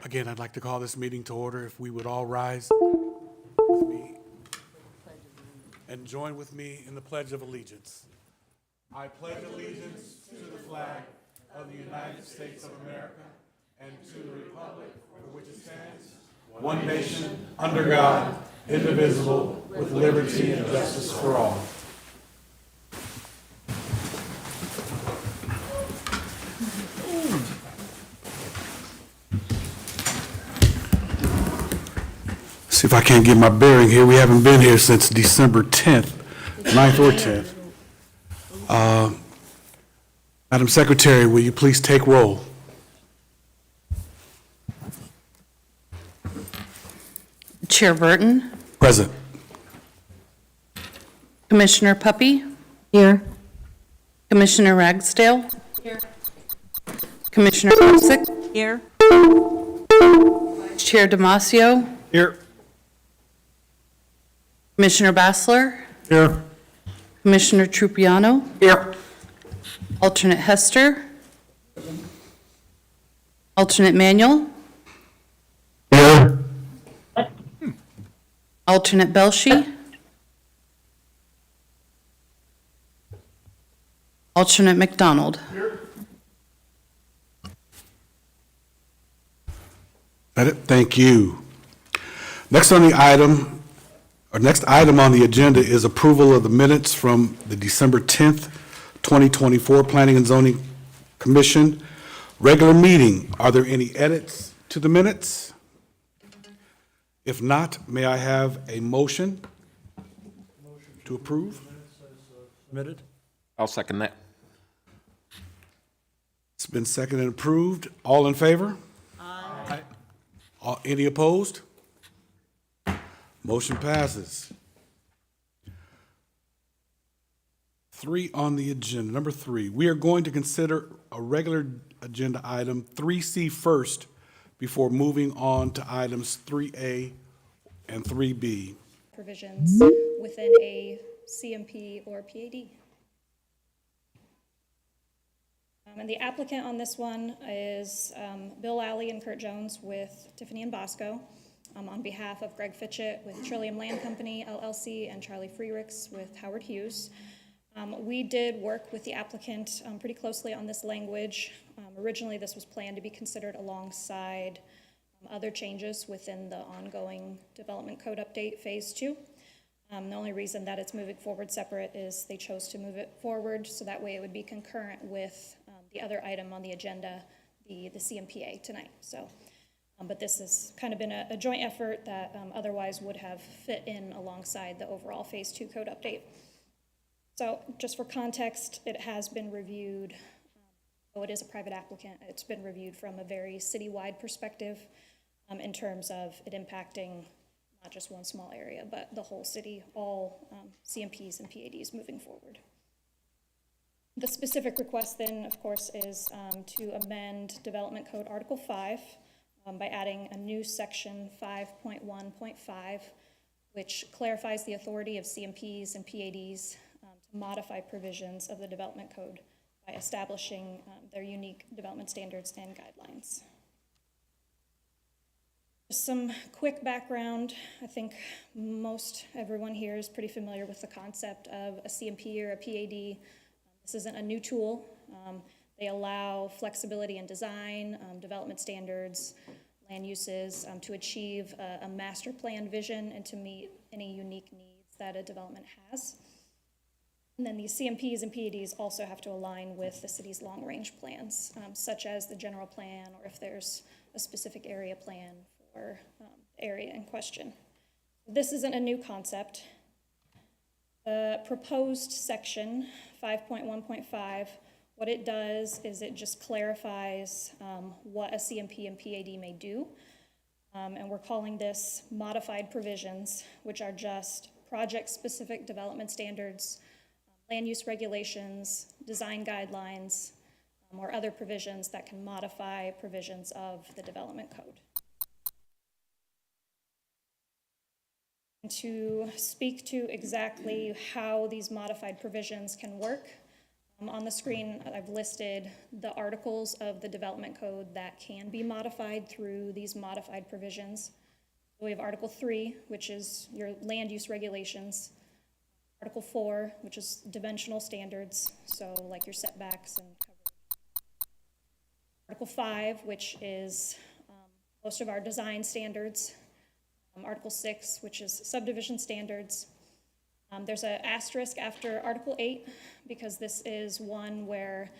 Again, I'd like to call this meeting to order. If we would all rise with me and join with me in the Pledge of Allegiance. I pledge allegiance to the flag of the United States of America and to the republic for which it stands, one nation, under God, indivisible, with liberty and justice for all. See if I can't get my bearing here. We haven't been here since December 10th, 9th or 10th. Madam Secretary, will you please take roll? Chair Burton, Present. Commissioner Puppy. Here. Commissioner Ragsdale. Here. Commissioner Osick. Here. Chair Damasio. Here. Commissioner Bassler. Here. Commissioner Trupiano. Here. Alternate Hester. Alternate Manuel. Here. Alternate Belshi. Alternate McDonald. That it? Thank you. Next item on the agenda is approval of the minutes from the December 10th, 2024 Planning and Zoning Commission regular meeting. Are there any edits to the minutes? If not, may I have a motion to approve? Submitted? I'll second that. It's been seconded and approved. All in favor? Aye. Any opposed? Motion passes. 3 on the agenda. Number 3, we are going to consider a regular agenda item 3C first before moving on to items 3A and 3B. Provisions within a CMP or PAD. And the applicant on this one is Bill Alley and Kurt Jones with Tiffany and Bosco on behalf of Greg Fitchett with Trillium Land Company, LLC, and Charlie Freericks with Howard Hughes. We did work with the applicant pretty closely on this language. Originally, this was planned to be considered alongside other changes within the ongoing Development Code Update Phase 2. The only reason that it's moving forward separate is they chose to move it forward so that way it would be concurrent with the other item on the agenda, the CMPA tonight. So, but this has kind of been a joint effort that otherwise would have fit in alongside the overall Phase 2 code update. So just for context, it has been reviewed, though it is a private applicant, it's been reviewed from a very citywide perspective in terms of it impacting not just one small area, but the whole city, all CMPs and PADs moving forward. The specific request then, of course, is to amend Development Code Article 5 by adding a new section 5.1.5, which clarifies the authority of CMPs and PADs to modify provisions of the Development Code by establishing their unique development standards and guidelines. Just some quick background. I think most everyone here is pretty familiar with the concept of a CMP or a PAD. This isn't a new tool. They allow flexibility in design, development standards, land uses to achieve a master plan vision and to meet any unique needs that a development has. And then these CMPs and PADs also have to align with the city's long-range plans, such as the general plan or if there's a specific area plan for the area in question. This isn't a new concept. The proposed section 5.1.5, what it does is it just clarifies what a CMP and PAD may do. And we're calling this modified provisions, which are just project-specific development standards, land use regulations, design guidelines, or other provisions that can modify provisions of the development code. To speak to exactly how these modified provisions can work, On the screen, I've listed the articles of the development code that can be modified through these modified provisions. We have Article 3, which is your land use regulations. Article 4, which is dimensional standards, so like your setbacks and coverage. Article 5, which is most of our design standards. Article 6, which is subdivision standards. There's an asterisk after Article 8, because this is one where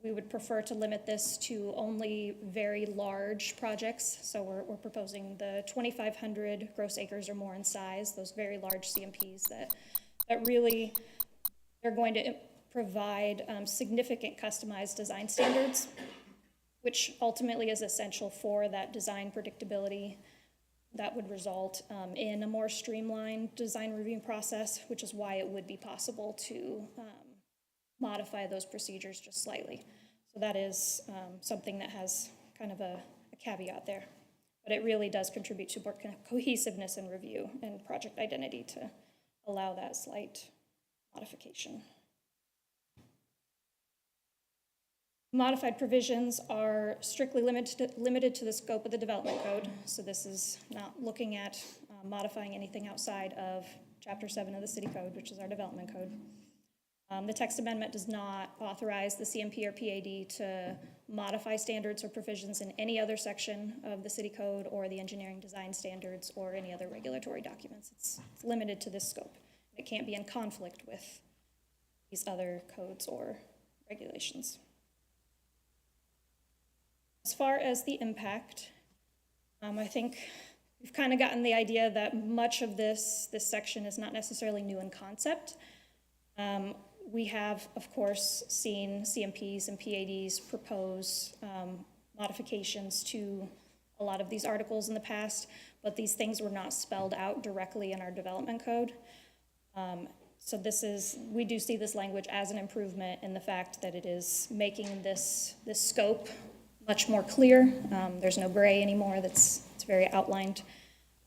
we would prefer to limit this to only very large projects. So we're proposing the 2,500 gross acres or more in size, those very large CMPs that really, they're going to provide significant customized design standards, which ultimately is essential for that design predictability that would result in a more streamlined design review process, which is why it would be possible to modify those procedures just slightly. So that is something that has kind of a caveat there. But it really does contribute to more cohesiveness in review and project identity to allow that slight modification. Modified provisions are strictly limited to the scope of the development code. So this is not looking at modifying anything outside of Chapter 7 of the City Code, which is our development code. The text amendment does not authorize the CMP or PAD to modify standards or provisions in any other section of the City Code or the engineering design standards or any other regulatory documents. It's limited to this scope. It can't be in conflict with these other codes or regulations. As far as the impact, I think we've kind of gotten the idea that much of this section is not necessarily new in concept. We have, of course, seen CMPs and PADs propose modifications to a lot of these articles in the past, but these things were not spelled out directly in our development code. So we do see this language as an improvement in the fact that it is making this scope much more clear. There's no gray anymore. It's very outlined.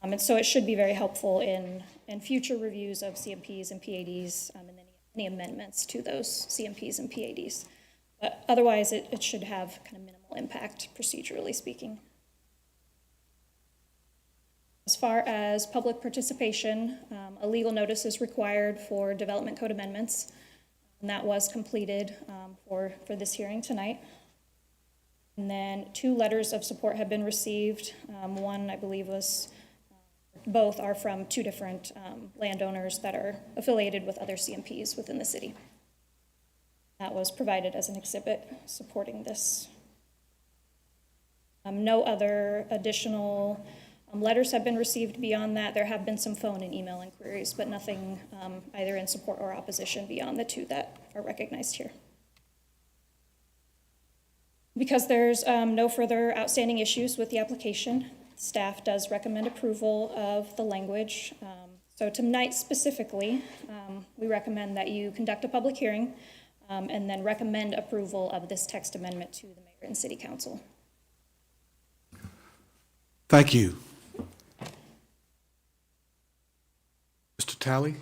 And so it should be very helpful in future reviews of CMPs and PADs and any amendments to those CMPs and PADs. But otherwise, it should have kind of minimal impact, procedurally speaking. As far as public participation, a legal notice is required for development code amendments, and that was completed for this hearing tonight. And then 2 letters of support have been received. One, I believe, both are from 2 different landowners that are affiliated with other CMPs within the city. That was provided as an exhibit supporting this. No other additional letters have been received beyond that. There have been some phone and email inquiries, but nothing either in support or opposition beyond the 2 that are recognized here. Because there's no further outstanding issues with the application, staff does recommend approval of the language. So tonight specifically, we recommend that you conduct a public hearing and then recommend approval of this text amendment to the mayor and city council. Thank you. Mr. Talley,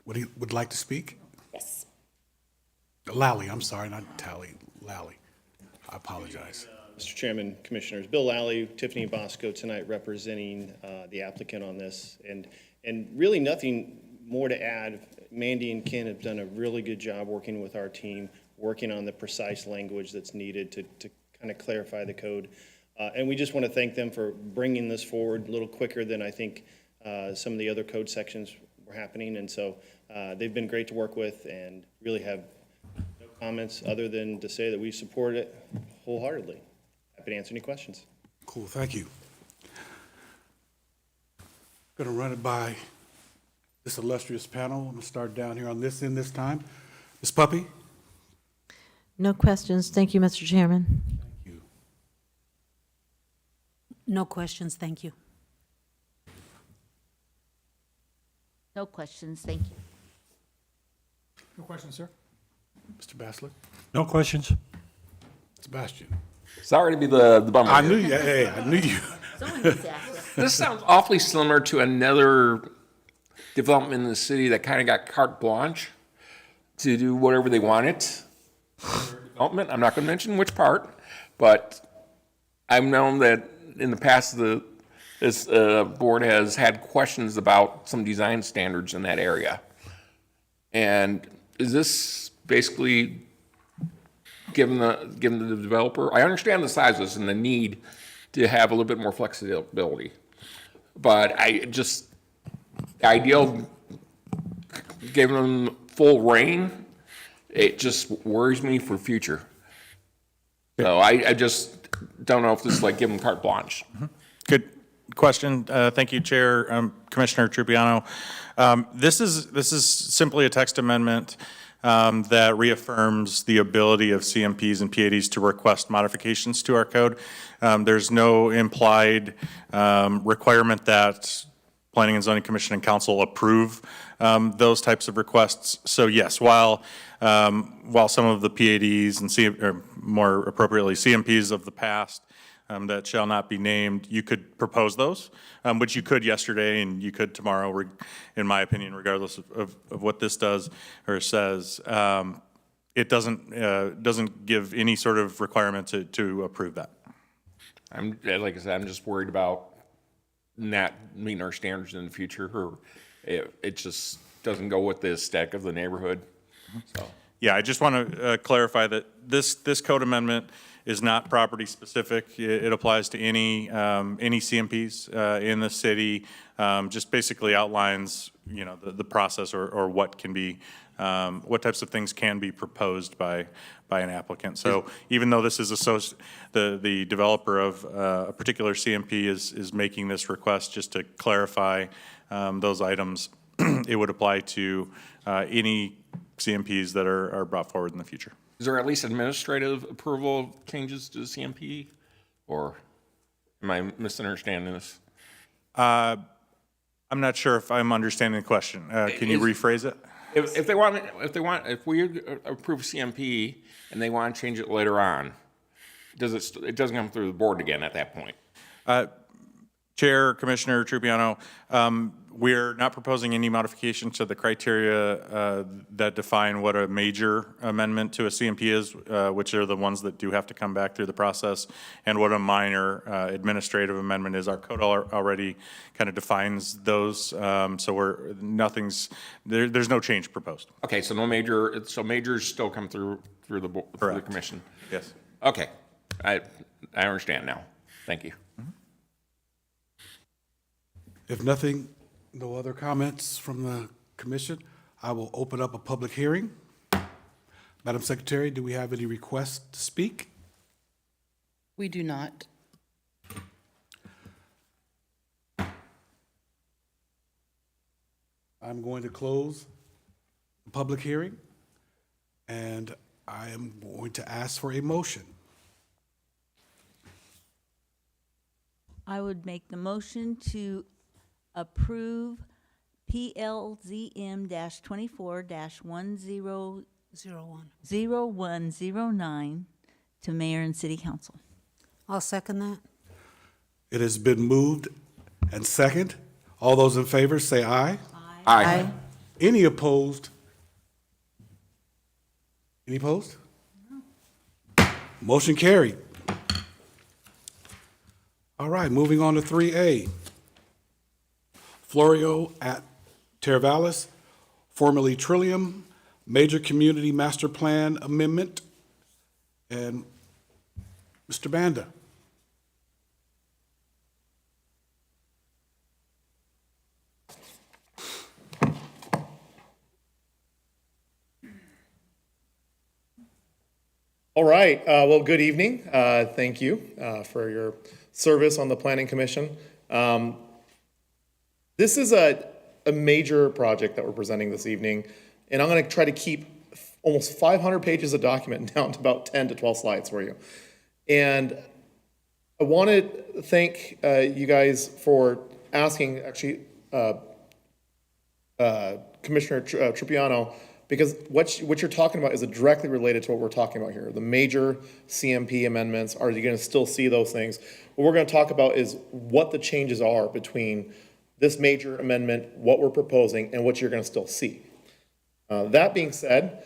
would like to speak? Yes. Lally, I'm sorry, not Talley, Lally. I apologize. Mr. Chairman, Commissioners, Bill Lally, Tiffany Bosco tonight representing the applicant on this. And really nothing more to add. Mandy and Ken have done a really good job working with our team, working on the precise language that's needed to kind of clarify the code. And we just want to thank them for bringing this forward a little quicker than I think some of the other code sections were happening. And so they've been great to work with and really have no comments other than to say that we support it wholeheartedly. Happy to answer any questions. Cool, thank you. Going to run it by this illustrious panel. I'm going to start down here on this end this time. Ms. Puppy? No questions. Thank you, Mr. Chairman. Thank you. No questions, thank you. No questions, thank you. No questions, sir? Mr. Bassler? No questions. Sebastian? Sorry to be the bummer. I knew you, hey, I knew you. Someone needs to ask us. This sounds awfully similar to another development in the city that kind of got carte blanche. to do whatever they want it. Development, I'm not going to mention which part, but I've known that in the past, this board has had questions about some design standards in that area. And is this basically given the developer? I understand the sizes and the need to have a little bit more flexibility, but the idea of giving them full reign, it just worries me for future. So I just don't know if this is like giving carte blanche. Good question. Thank you, Chair, Commissioner Trupiano. This is simply a text amendment that reaffirms the ability of CMPs and PADs to request modifications to our code. There's no implied requirement that Planning and Zoning Commission and Council approve those types of requests. So yes, while some of the PADs and or more appropriately CMPs of the past that shall not be named, you could propose those, which you could yesterday and you could tomorrow, in my opinion, regardless of what this does or says. It doesn't give any sort of requirement to approve that. Like I said, I'm just worried about not meeting our standards in the future, or it just doesn't go with the aesthetic of the neighborhood. So. Yeah, I just want to clarify that this code amendment is not property specific. It applies to any CMPs in the city. Just basically outlines, the process or what can be, what types of things can be proposed by an applicant. So even though this is the developer of a particular CMP is making this request just to clarify those items, it would apply to any CMPs that are brought forward in the future. Is there at least administrative approval of changes to the CMP, or am I misunderstanding this? I'm not sure if I'm understanding the question. Can you rephrase it? If we approve CMP and they want to change it later on, it doesn't come through the board again at that point? Chair, Commissioner Trupiano, we're not proposing any modification to the criteria that define what a major amendment to a CMP is, which are the ones that do have to come back through the process, and what a minor administrative amendment is. Our code already kind of defines those, so there's no change proposed. Okay, so majors still come through the commission? Yes. Okay, I understand now. Thank you. If no other comments from the commission, I will open up a public hearing. Madam Secretary, do we have any requests to speak? We do not. I'm going to close the public hearing, and I am going to ask for a motion. I would make the motion to approve PLZM-24-100109 to mayor and city council. I'll second that. It has been moved and second. All those in favor say aye. Aye. Any opposed? Any opposed? Motion carried. All right, moving on to 3A. Florio at Teravalis, formerly Trillium, Major Community Master Plan Amendment. And Mr. Banda. All right, well, good evening. Thank you for your service on the Planning Commission. This is a major project that we're presenting this evening, and I'm going to try to keep almost 500 pages of document down to about 10 to 12 slides for you. And I want to thank you guys for asking, actually, Commissioner Trupiano, because what you're talking about is directly related to what we're talking about here. The major CMP amendments, are you going to still see those things? What we're going to talk about is what the changes are between this major amendment, what we're proposing, and what you're going to still see. That being said,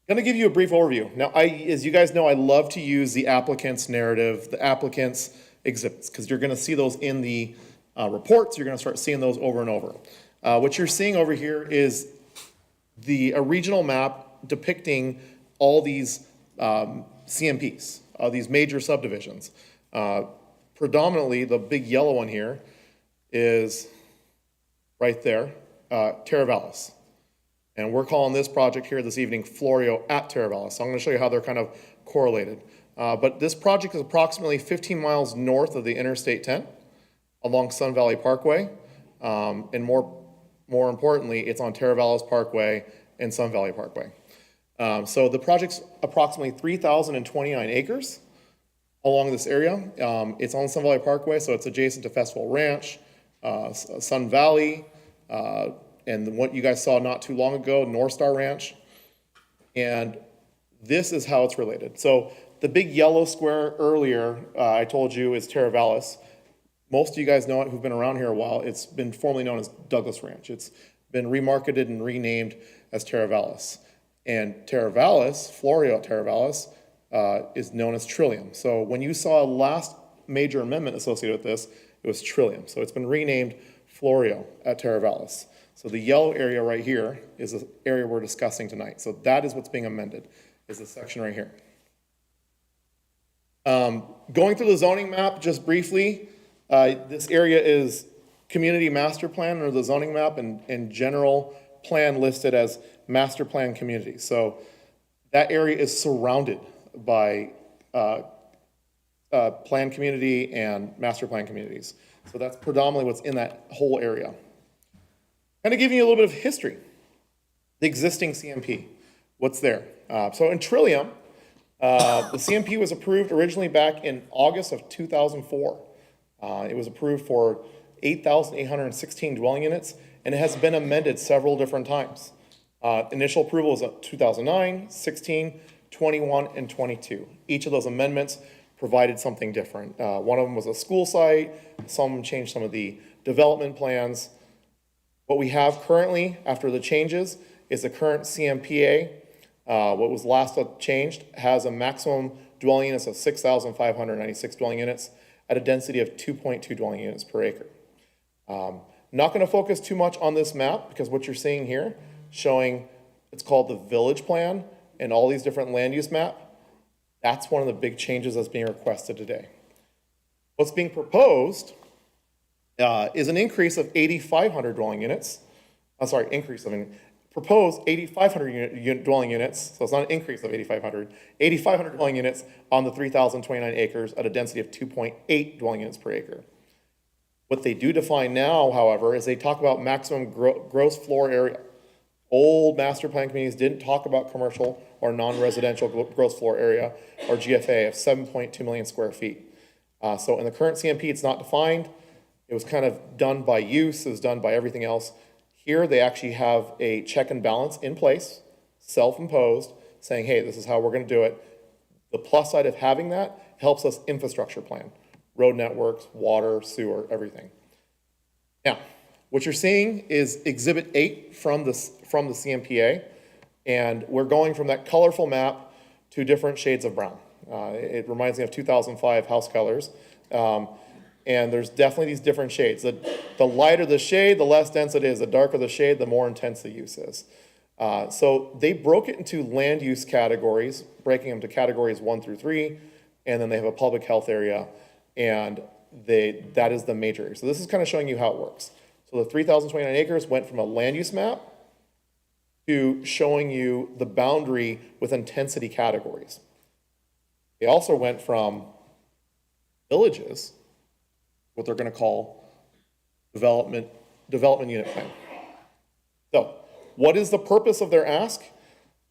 I'm going to give you a brief overview. Now, as you guys know, I love to use the applicant's narrative, the applicant's exhibits, because you're going to see those in the reports. You're going to start seeing those over and over. What you're seeing over here is a regional map depicting all these CMPs, these major subdivisions. Predominantly, the big yellow one here is right there, Teravalis. And we're calling this project here this evening Florio at Teravalis. So I'm going to show you how they're kind of correlated. But this project is approximately 15 miles north of the Interstate 10 along Sun Valley Parkway. And more importantly, it's on Teravalis Parkway and Sun Valley Parkway. So the project's approximately 3,029 acres along this area. It's on Sun Valley Parkway, so it's adjacent to Festival Ranch, Sun Valley, and what you guys saw not too long ago, North Star Ranch. And this is how it's related. So the big yellow square earlier, I told you, is Teravalis. Most of you guys know it who've been around here a while. It's been formerly known as Douglas Ranch. It's been remarketed and renamed as Teravalis. And Teravalis, Florio at Teravalis, is known as Trillium. So when you saw a last major amendment associated with this, it was Trillium. So it's been renamed Florio at Teravalis. So the yellow area right here is the area we're discussing tonight. So that is what's being amended, is this section right here. Going through the zoning map just briefly, this area is community master plan or the zoning map and general plan listed as master plan community. So that area is surrounded by planned community and master plan communities. So that's predominantly what's in that whole area. Kind of giving you a little bit of history. The existing CMP, what's there? So in Trillium, the CMP was approved originally back in August of 2004. It was approved for 8,816 dwelling units, and it has been amended several different times. Initial approval was 2009, 16, 21, and 22. Each of those amendments provided something different. One of them was a school site. Some changed some of the development plans. What we have currently, after the changes, is the current CMPA. What was last changed has a maximum dwelling units of 6,596 dwelling units at a density of 2.2 dwelling units per acre. Not going to focus too much on this map because what you're seeing here, showing it's called the village plan and all these different land use map, that's one of the big changes that's being requested today. What's being proposed is an increase of 8,500 dwelling units. Proposed 8,500 dwelling units, so it's not an increase of 8,500 dwelling units on the 3,029 acres at a density of 2.8 dwelling units per acre. What they do define now, however, is they talk about maximum gross floor area. Old master plan communities didn't talk about commercial or non-residential gross floor area, or GFA, of 7.2 million square feet. So in the current CMP, it's not defined. It was kind of done by use, it was done by everything else. Here, they actually have a check and balance in place, self-imposed, saying, hey, this is how we're going to do it. The plus side of having that helps us infrastructure plan, road networks, water, sewer, everything. Now, what you're seeing is Exhibit 8 from the CMPA, and we're going from that colorful map to different shades of brown. It reminds me of 2005 house colors. And there's definitely these different shades. The lighter the shade, the less dense it is. The darker the shade, the more intense the use is. So they broke it into land use categories, breaking them to categories 1 through 3, and then they have a public health area, and that is the major area. So this is kind of showing you how it works. So the 3,029 acres went from a land use map to showing you the boundary with intensity categories. They also went from villages, what they're going to call development unit plan. So what is the purpose of their ask?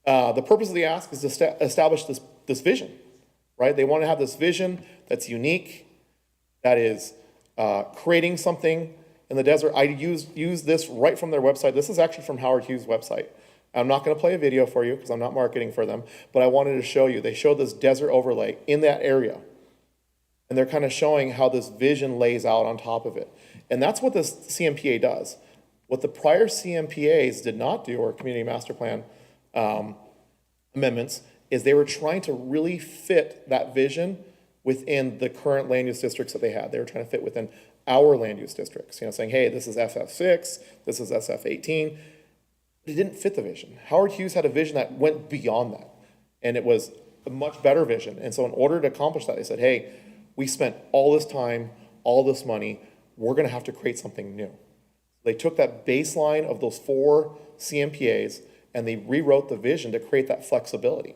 The purpose of the ask is to establish this vision, right? They want to have this vision that's unique, that is creating something in the desert. I use this right from their website. This is actually from Howard Hughes' website. I'm not going to play a video for you because I'm not marketing for them, but I wanted to show you. They showed this desert overlay in that area. And they're kind of showing how this vision lays out on top of it. And that's what this CMPA does. What the prior CMPAs did not do, or community master plan amendments, is they were trying to really fit that vision within the current land use districts that they had. They were trying to fit within our land use districts, saying, hey, this is SF6, this is SF18. It didn't fit the vision. Howard Hughes had a vision that went beyond that, and it was a much better vision. And so in order to accomplish that, they said, hey, we spent all this time, all this money, we're gonna have to create something new. They took that baseline of those 4 CMPAs and they rewrote the vision to create that flexibility.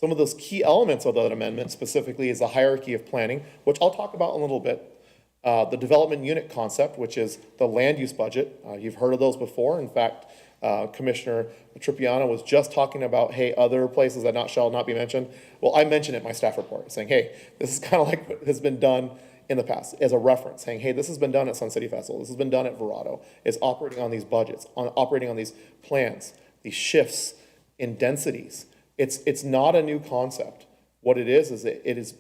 Some of those key elements of that amendment specifically is the hierarchy of planning, which I'll talk about in a little bit. The development unit concept, which is the land use budget. You've heard of those before. In fact, Commissioner Tripiano was just talking about, hey, other places that shall not be mentioned. Well, I mentioned it in my staff report, saying, hey, this is kind of like what has been done in the past as a reference, saying, hey, this has been done at Sun City Festival, this has been done at Verado, is operating on these budgets, operating on these plans, these shifts in densities. It's not a new concept. What it is it is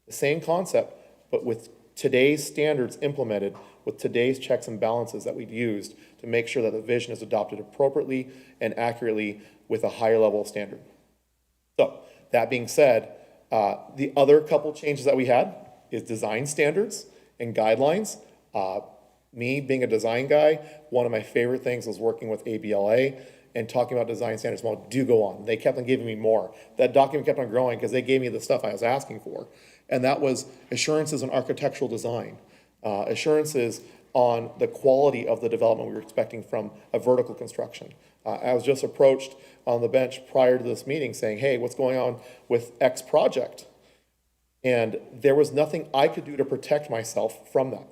the same concept, but with today's standards implemented, with today's checks and balances that we've used to make sure that the vision is adopted appropriately and accurately with a higher level of standard. So, that being said, the other couple changes that we had is design standards and guidelines. Me being a design guy, one of my favorite things was working with ABLA and talking about design standards. Well, do go on. They kept on giving me more. That document kept on growing because they gave me the stuff I was asking for. And that was assurances on architectural design, assurances on the quality of the development we were expecting from a vertical construction. I was just approached on the bench prior to this meeting saying, hey, what's going on with X project? And there was nothing I could do to protect myself from that.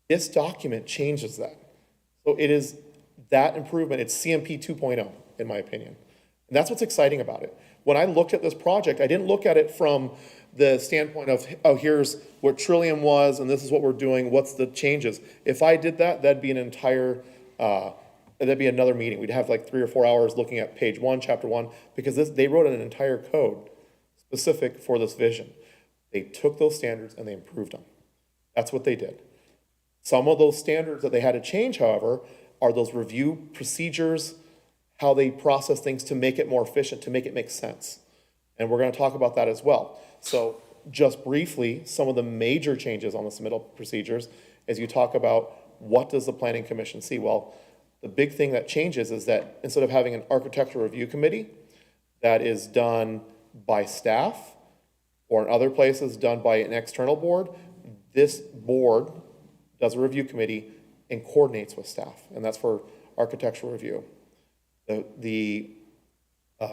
This document changes that. So it is that improvement. It's CMP 2.0, in my opinion. And that's what's exciting about it. When I looked at this project, I didn't look at it from the standpoint of, oh, here's what Trillium was, and this is what we're doing, what's the changes. If I did that, that'd be an entire, that'd be another meeting. We'd have like 3 or 4 hours looking at page 1, chapter 1, because they wrote an entire code specific for this vision. They took those standards and they improved them. That's what they did. Some of those standards that they had to change, however, are those review procedures, how they process things to make it more efficient, to make it make sense. And we're going to talk about that as well. So just briefly, some of the major changes on the submittal procedures as you talk about what does the Planning Commission see? Well, the big thing that changes is that instead of having an architectural review committee that is done by staff, or in other places done by an external board, this board does a review committee and coordinates with staff, and that's for architectural review. The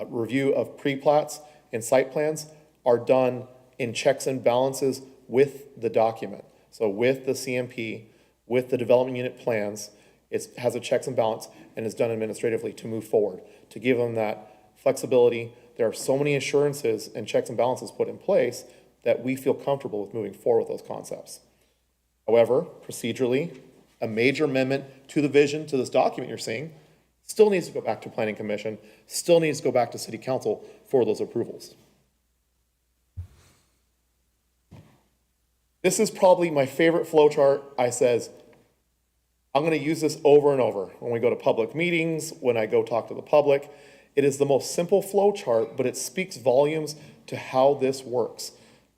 review of pre-plats and site plans are done in checks and balances with the document. So with the CMP, with the development unit plans, it has a checks and balance and is done administratively to move forward, to give them that flexibility. There are so many assurances and checks and balances put in place that we feel comfortable with moving forward with those concepts. However, procedurally, a major amendment to the vision, to this document you're seeing, still needs to go back to Planning Commission, still needs to go back to City Council for those approvals. This is probably my favorite flow chart. I'm going to use this over and over when we go to public meetings, when I go talk to the public. It is the most simple flow chart, but it speaks volumes to how this works.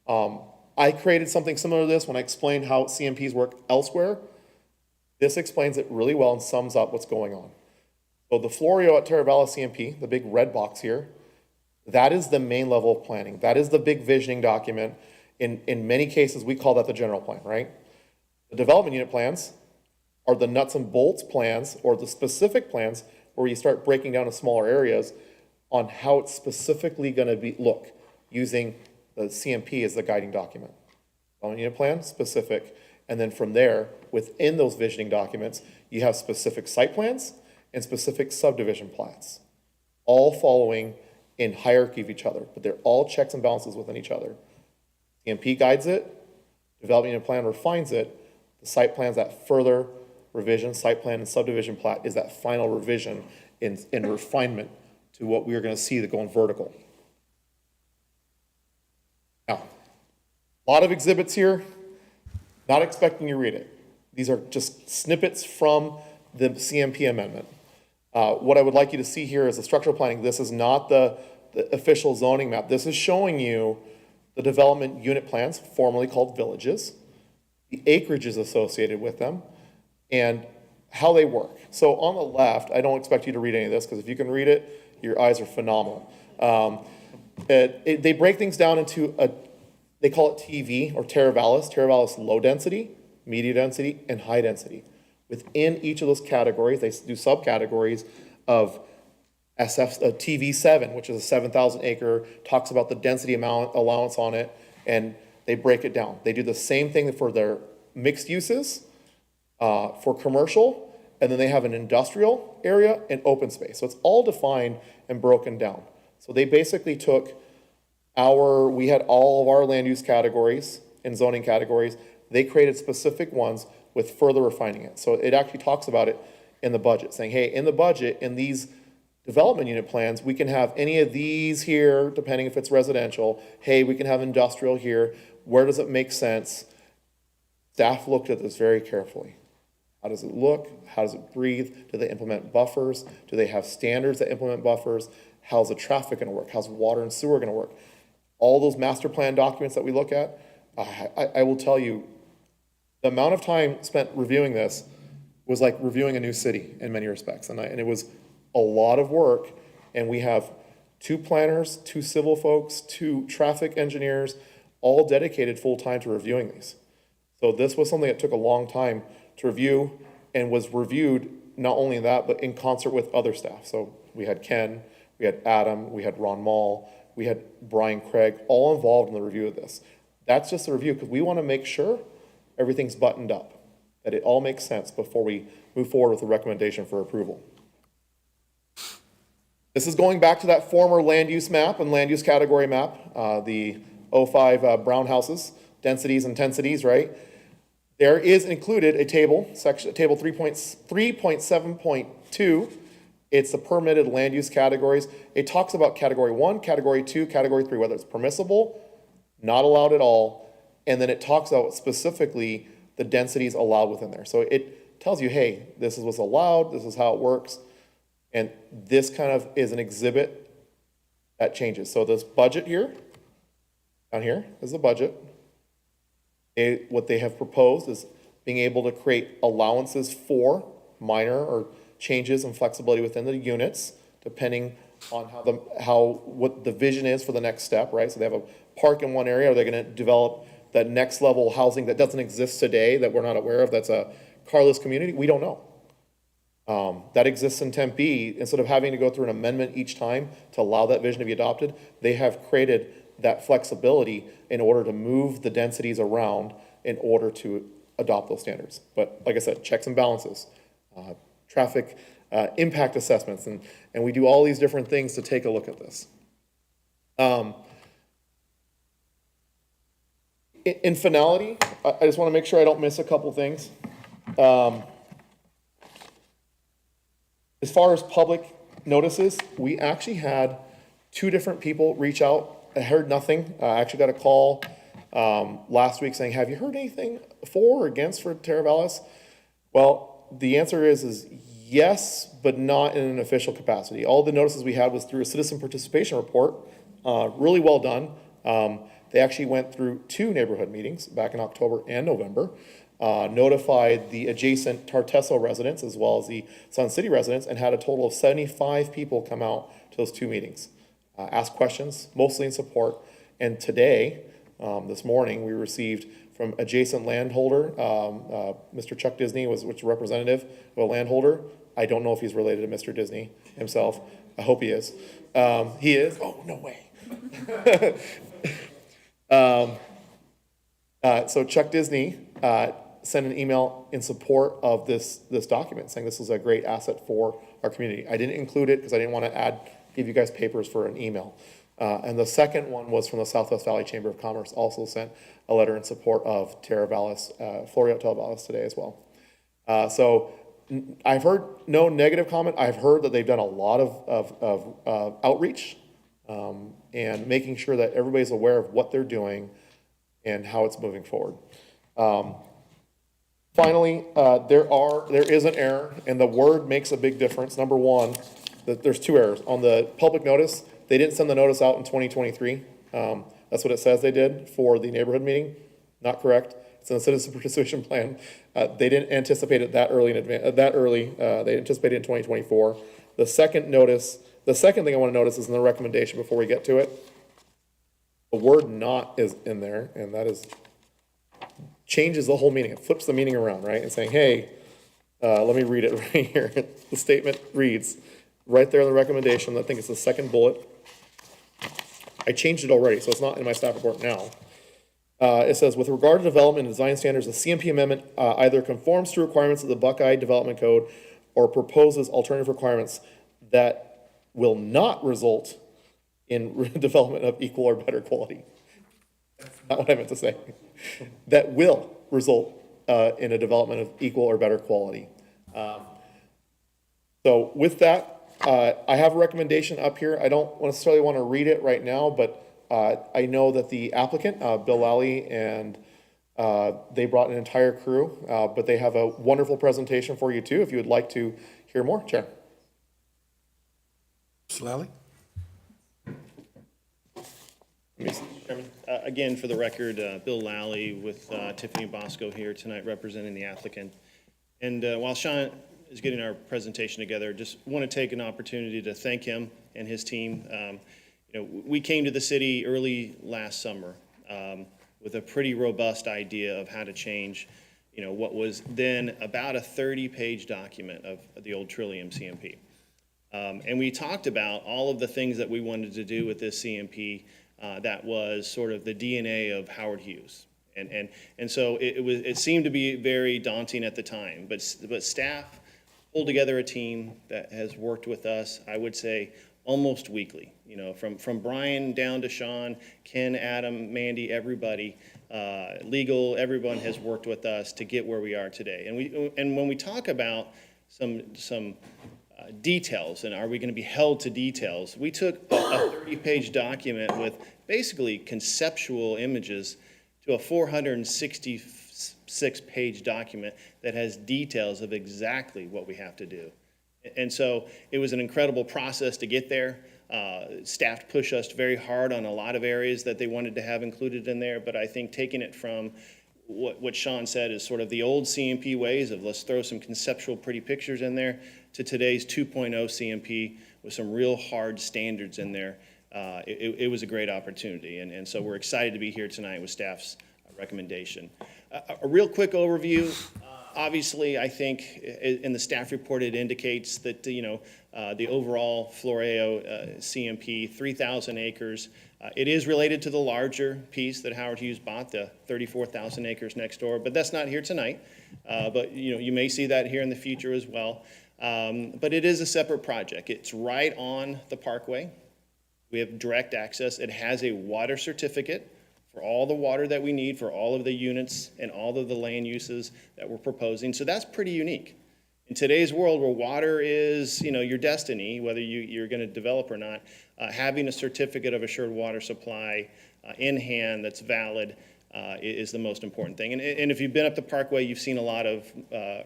I created something similar to this when I explained how CMPs work elsewhere. This explains it really well and sums up what's going on. So the Florio at Terravella CMP, the big red box here, that is the main level of planning. That is the big visioning document. In many cases, we call that the general plan, right? The development unit plans are the nuts and bolts plans, or the specific plans where you start breaking down to smaller areas on how it's specifically going to look, using the CMP as the guiding document. Development unit plan, specific, and then from there, within those visioning documents, you have specific site plans and specific subdivision plats, all following in hierarchy of each other, but they're all checks and balances within each other. CMP guides it, development unit plan refines it, the site plan's that further revision, site plan and subdivision plat is that final revision in refinement to what we are going to see that going vertical. Now, a lot of exhibits here, not expecting you to read it. These are just snippets from the CMP amendment. What I would like you to see here is the structural planning. This is not the official zoning map. This is showing you the development unit plans, formerly called villages, the acreages associated with them, and how they work. So on the left, I don't expect you to read any of this, because if you can read it, your eyes are phenomenal. They break things down into they call it TV, or Teravalis. Teravalis low density, medium density, and high density. Within each of those categories, they do subcategories of TV7, which is a 7,000 acre, talks about the density amount allowance on it, and they break it down. They do the same thing for their mixed uses, for commercial, and then they have an industrial area and open space. So it's all defined and broken down. So they basically took we had all of our land use categories and zoning categories. They created specific ones with further refining it. So it actually talks about it in the budget, saying, hey, in the budget, in these development unit plans, we can have any of these here, depending if it's residential. Hey, we can have industrial here. Where does it make sense? Staff looked at this very carefully. How does it look? How does it breathe? Do they implement buffers? Do they have standards that implement buffers? How's the traffic going to work? How's water and sewer going to work? All those master plan documents that we look at, I will tell you, the amount of time spent reviewing this was like reviewing a new city in many respects. And it was a lot of work. And we have 2 planners, 2 civil folks, 2 traffic engineers, all dedicated full-time to reviewing these. So this was something that took a long time to review, and was reviewed not only in that, but in concert with other staff. So we had Ken, we had Adam, we had Ron Mall, we had Brian Craig, all involved in the review of this. That's just a review, because we want to make sure everything's buttoned up, that it all makes sense before we move forward with a recommendation for approval. This is going back to that former land use map and land use category map, the 05 Brown houses, densities, intensities, right? There is included a table, table 3.7.2. It's the permitted land use categories. It talks about category 1, category 2, category 3, whether it's permissible, not allowed at all, and then it talks about specifically the densities allowed within there. So it tells you, hey, this is what's allowed, this is how it works, and this kind of is an exhibit that changes. So this budget here, down here is the budget. What they have proposed is being able to create allowances for minor or changes and flexibility within the units, depending on what the vision is for the next step, right? So they have a park in one area. Are they going to develop that next level housing that doesn't exist today, that we're not aware of? That's a carless community. We don't know. That exists in Tempe. Instead of having to go through an amendment each time to allow that vision to be adopted, they have created that flexibility in order to move the densities around in order to adopt those standards. But like I said, checks and balances, traffic impact assessments, and we do all these different things to take a look at this. In finality, I just want to make sure I don't miss a couple things. As far as public notices, we actually had 2 different people reach out. I heard nothing. I actually got a call last week saying, have you heard anything for or against for Teravalis? Well, the answer is yes, but not in an official capacity. All the notices we had was through a citizen participation report. Really well done. They actually went through 2 neighborhood meetings back in October and November, notified the adjacent Tartesso residents as well as the Sun City residents, and had a total of 75 people come out to those 2 meetings. Ask questions, mostly in support. And today, this morning, we received from adjacent landholder, Mr. Chuck Disney was representative of a landholder. I don't know if he's related to Mr. Disney himself. I hope he is. He is? Oh, no way. So Chuck Disney sent an email in support of this document, saying this is a great asset for our community. I didn't include it because I didn't want to give you guys papers for an email. And the second one was from the Southwest Valley Chamber of Commerce, also sent a letter in support of Teravalis, Florio Teravalis today as well. So I've heard no negative comment. I've heard that they've done a lot of outreach and making sure that everybody's aware of what they're doing and how it's moving forward. Finally, there is an error, and the word makes a big difference. Number one, that there's two errors. On the public notice, they didn't send the notice out in 2023. That's what it says they did for the neighborhood meeting. Not correct. It's in the citizen participation plan. They didn't anticipate it that early in advance, they anticipated it in 2024. The second thing I want to notice is in the recommendation before we get to it. The word "not" is in there, and that changes the whole meaning. It flips the meaning around, right? And saying, hey, let me read it right here. The statement reads, right there in the recommendation, I think it's the second bullet. I changed it already, so it's not in my staff report now. It says, with regard to development and design standards, the CMP amendment either conforms to requirements of the Buckeye Development Code or proposes alternative requirements that will not result in development of equal or better quality. That's not what I meant to say. That will result in a development of equal or better quality. So with that, I have a recommendation up here. I don't necessarily want to read it right now, but I know that the applicant, Bill Lally, and they brought an entire crew, but they have a wonderful presentation for you too, if you would like to hear more, Chair. Mr. Lally? Chairman, again, for the record, Bill Lally with Tiffany Bosco here tonight representing the applicant. And while Sean is getting our presentation together, just want to take an opportunity to thank him and his team. We came to the city early last summer with a pretty robust idea of how to change, what was then about a 30-page document of the old Trillium CMP. And we talked about all of the things that we wanted to do with this CMP that was sort of the DNA of Howard Hughes. And so it seemed to be very daunting at the time, but staff pulled together a team that has worked with us, I would say, almost weekly. From Brian down to Sean, Ken, Adam, Mandy, everybody, legal, everyone has worked with us to get where we are today. And when we talk about some details, and are we going to be held to details, we took a 30-page document with basically conceptual images to a 466-page document that has details of exactly what we have to do. And so it was an incredible process to get there. Staff pushed us very hard on a lot of areas that they wanted to have included in there, but I think taking it from what Sean said is sort of the old CMP ways of let's throw some conceptual pretty pictures in there to today's 2.0 CMP with some real hard standards in there. It was a great opportunity, and so we're excited to be here tonight with staff's recommendation. A real quick overview. Obviously, I think in the staff report it indicates that the overall Floreo CMP, 3,000 acres. It is related to the larger piece that Howard Hughes bought, the 34,000 acres next door, but that's not here tonight. But you may see that here in the future as well. But it is a separate project. It's right on the Parkway. We have direct access. It has a water certificate for all the water that we need for all of the units and all of the land uses that we're proposing. So that's pretty unique. In today's world where water is, your destiny, whether you're going to develop or not, having a certificate of assured water supply in hand that's valid is the most important thing. And if you've been up the Parkway, you've seen a lot of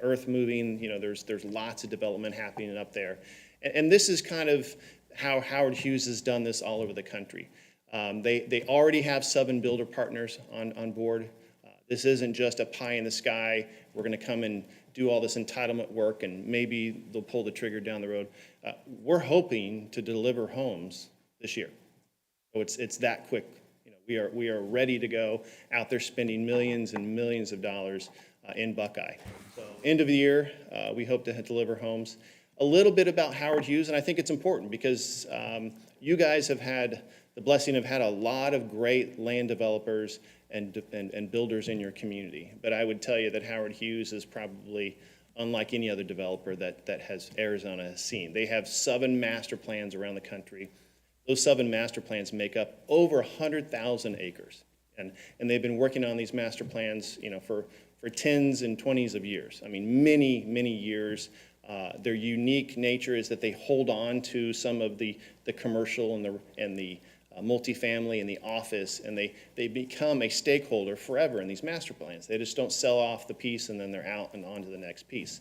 earth moving. There's lots of development happening up there. And this is kind of how Howard Hughes has done this all over the country. They already have sub and builder partners on board. This isn't just a pie in the sky. We're going to come and do all this entitlement work and maybe they'll pull the trigger down the road. We're hoping to deliver homes this year. So it's that quick. We are ready to go out there spending millions and millions of dollars in Buckeye. So end of the year, we hope to deliver homes. A little bit about Howard Hughes, and I think it's important because you guys have had the blessing of had a lot of great land developers and builders in your community. But I would tell you that Howard Hughes is probably unlike any other developer that has Arizona seen. They have 7 master plans around the country. Those 7 master plans make up over 100,000 acres. And they've been working on these master plans, for 10s and 20s of years. I mean, many, many years. Their unique nature is that they hold on to some of the commercial and the multifamily and the office, and they become a stakeholder forever in these master plans. They just don't sell off the piece and then they're out and on to the next piece.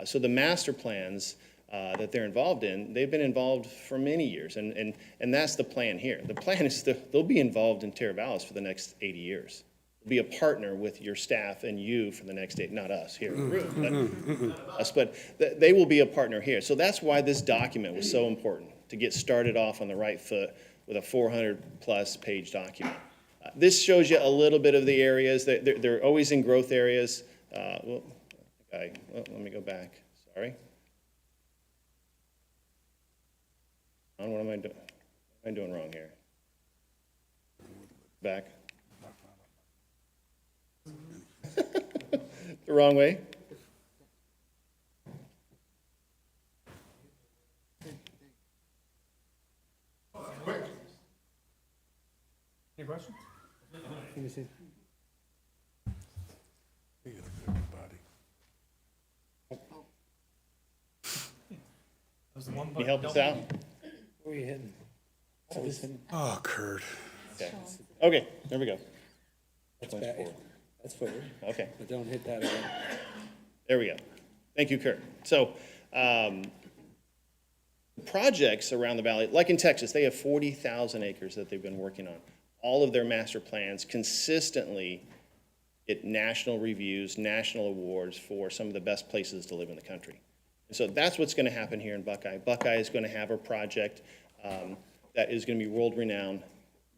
So the master plans that they're involved in, they've been involved for many years, and that's the plan here. The plan is they'll be involved in Teravalis for the next 80 years. Be a partner with your staff and you for the next 8, not us here in the room, but they will be a partner here. So that's why this document was so important, to get started off on the right foot with a 400-plus page document. This shows you a little bit of the areas. They're always in growth areas. Let me go back, sorry. What am I doing? What am I doing wrong here? Back. The wrong way? Any questions? Can you help us out? Oh, Kurt. Okay, there we go. That's forward, Okay, but don't hit that again. there we go. Thank you, Kurt. So, projects around the valley, like in Texas, they have 40,000 acres that they've been working on. All of their master plans consistently get national reviews, national awards for some of the best places to live in the country. And so that's what's going to happen here in Buckeye. Buckeye is going to have a project that is going to be world-renowned,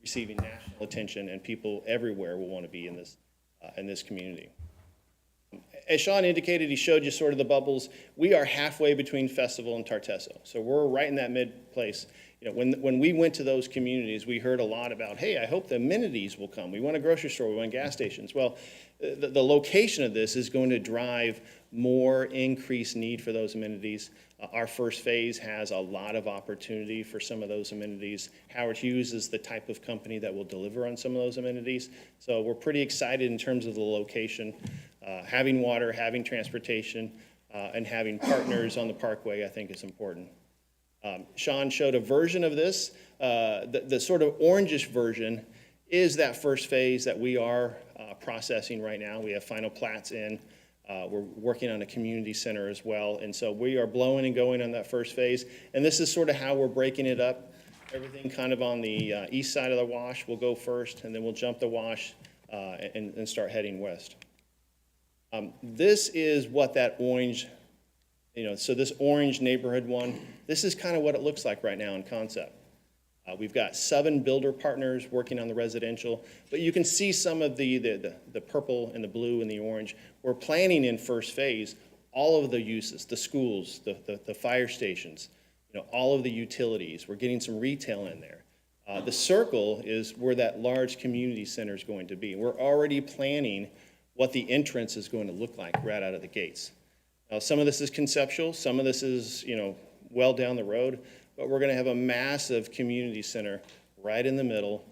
receiving national attention, and people everywhere will want to be in this community. As Sean indicated, he showed you sort of the bubbles. We are halfway between Festival and Tartesso, so we're right in that mid place. You know, when we went to those communities, we heard a lot about, hey, I hope the amenities will come. We want a grocery store, we want gas stations. Well, the location of this is going to drive more increased need for those amenities. Our first phase has a lot of opportunity for some of those amenities. Howard Hughes is the type of company that will deliver on some of those amenities. So we're pretty excited in terms of the location. Having water, having transportation, and having partners on the parkway, I think is important. Sean showed a version of this. The sort of orangish version is that first phase that we are processing right now. We have final plats in. We're working on a community center as well. And so we are blowing and going on that first phase. And this is sort of how we're breaking it up. Everything kind of on the east side of the wash will go first, and then we'll jump the wash and start heading west. This is what that orange, so this orange neighborhood one, this is kind of what it looks like right now in concept. We've got 7 builder partners working on the residential, but you can see some of the purple and the blue and the orange. We're planning in first phase all of the uses, the schools, the fire stations, all of the utilities. We're getting some retail in there. The circle is where that large community center is going to be. We're already planning what the entrance is going to look like right out of the gates. Now, some of this is conceptual, some of this is, well down the road, but we're going to have a massive community center right in the middle,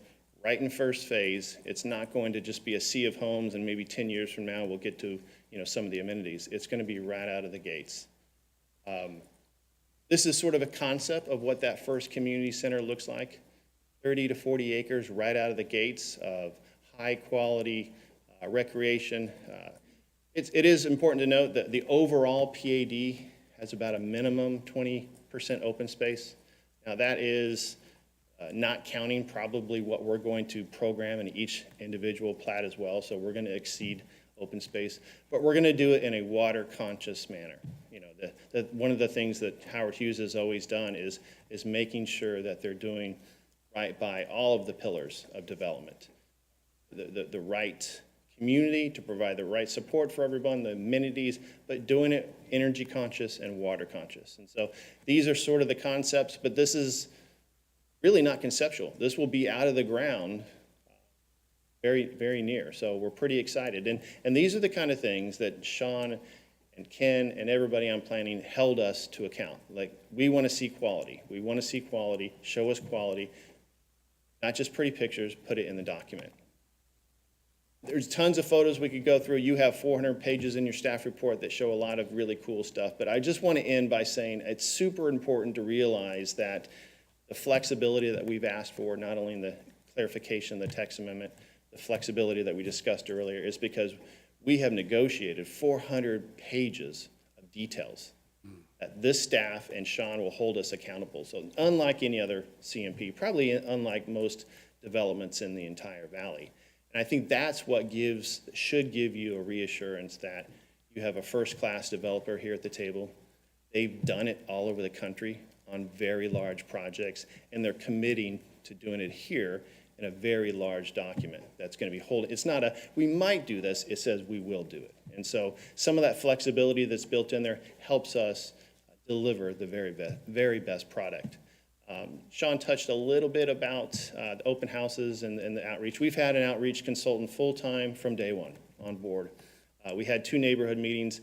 right in first phase. It's not going to just be a sea of homes, and maybe 10 years from now we'll get to, some of the amenities. It's going to be right out of the gates. This is sort of a concept of what that first community center looks like. 30 to 40 acres right out of the gates of high quality recreation. It is important to note that the overall PAD has about a minimum 20% open space. Now that is not counting probably what we're going to program in each individual plat as well, so we're going to exceed open space, but we're going to do it in a water conscious manner. One of the things that Howard Hughes has always done is making sure that they're doing right by all of the pillars of development. The right community to provide the right support for everyone, the amenities, but doing it energy conscious and water conscious. And so these are sort of the concepts, but this is really not conceptual. This will be out of the ground very, very near. So we're pretty excited. And these are the kind of things that Sean and Ken and everybody on planning held us to account. Like, we want to see quality. We want to see quality, show us quality, not just pretty pictures, put it in the document. There's tons of photos we could go through. You have 400 pages in your staff report that show a lot of really cool stuff. But I just want to end by saying it's super important to realize that The flexibility that we've asked for, not only in the clarification of the text amendment, the flexibility that we discussed earlier, is because we have negotiated 400 pages of details that this staff and Sean will hold us accountable. So unlike any other CMP, probably unlike most developments in the entire valley. And I think that's what should give you a reassurance that you have a first-class developer here at the table. They've done it all over the country on very large projects, and they're committing to doing it here in a very large document that's going to be holding. It's not a, we might do this, it says we will do it. And so some of that flexibility that's built in there helps us deliver the very best product. Sean touched a little bit about the open houses and the outreach. We've had an outreach consultant full-time from day one on board. We had 2 neighborhood meetings.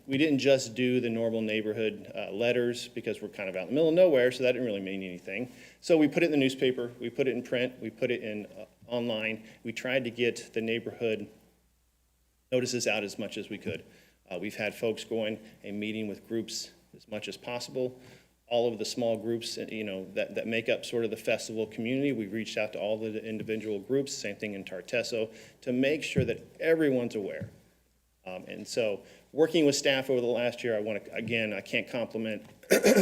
We didn't just do the normal neighborhood letters because we're kind of out in the middle of nowhere, so that didn't really mean anything. So we put it in the newspaper, we put it in print, we put it in online. We tried to get the neighborhood notices out as much as we could. We've had folks going and meeting with groups as much as possible. All of the small groups, that make up sort of the festival community, we've reached out to all the individual groups, same thing in Tartesso, to make sure that everyone's aware. And so, working with staff over the last year, I can't compliment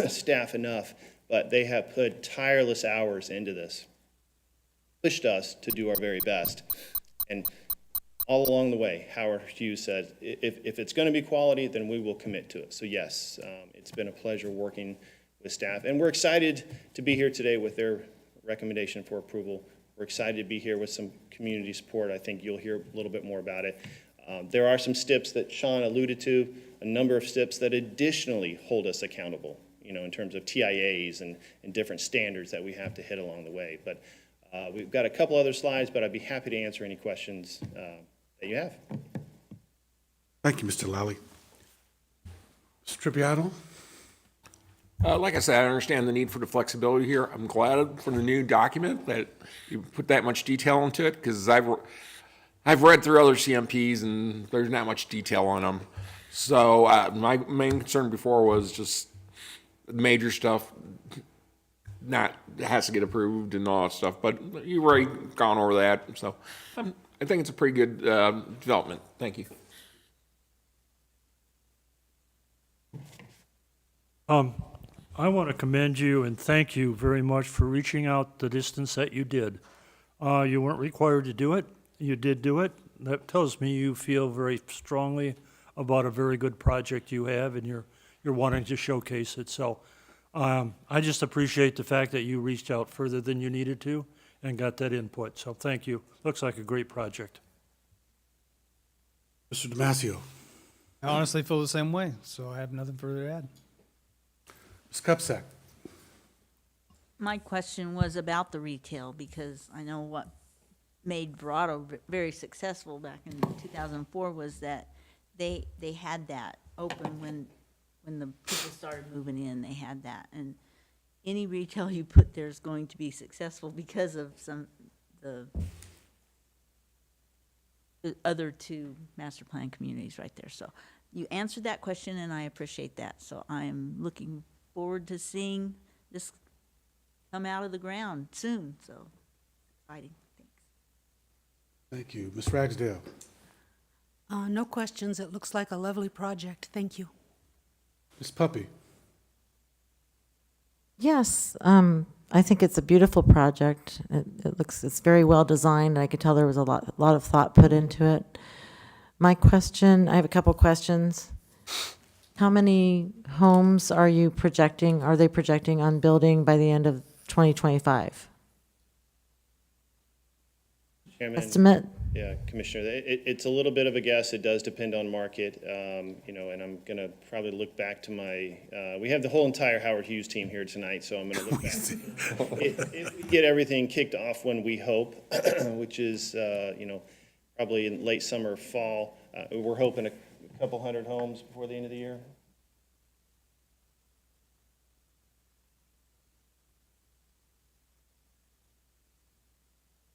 staff enough, but they have put tireless hours into this, pushed us to do our very best. And all along the way, Howard Hughes said, if it's going to be quality, then we will commit to it. So yes, it's been a pleasure working with staff. And we're excited to be here today with their recommendation for approval. We're excited to be here with some community support. I think you'll hear a little bit more about it. There are some steps that Sean alluded to, a number of steps that additionally hold us accountable, in terms of TIAs and different standards that we have to hit along the way. But we've got a couple other slides, but I'd be happy to answer any questions that you have. Thank you, Mr. Lally. Mr. Tripiano? Like I said, I understand the need for the flexibility here. I'm glad for the new document that you put that much detail into it, because I've read through other CMPs and there's not much detail on them. So my main concern before was just major stuff has to get approved and all that stuff, but you've already gone over that. So I think it's a pretty good development. Thank you. I want to commend you and thank you very much for reaching out the distance that you did. You weren't required to do it. You did do it. That tells me you feel very strongly about a very good project you have, and you're wanting to showcase it. So I just appreciate the fact that you reached out further than you needed to and got that input. So thank you. Looks like a great project. Mr. Damasio? I honestly feel the same way, so I have nothing further to add. Ms. Cupsack? My question was about the retail, because I know what made Verado very successful back in 2004 was that they had that open when the people started moving in. They had that, and any retail you put there is going to be successful because of the other 2 master plan communities right there. So you answered that question, and I appreciate that. So I am looking forward to seeing this come out of the ground soon. So exciting. Thanks. Thank you. Ms. Ragsdale? No questions. It looks like a lovely project. Thank you. Ms. Puppy? Yes, I think it's a beautiful project. It's very well designed. I could tell there was a lot of thought put into it. I have a couple questions. How many homes are they projecting on building by the end of 2025? Chairman, Estimate? Yeah, Commissioner, it's a little bit of a guess. It does depend on market, and I'm going to probably look back to we have the whole entire Howard Hughes team here tonight, so I'm going to look back. If we get everything kicked off when we hope, which is, probably in late summer, fall, we're hoping a couple hundred homes before the end of the year.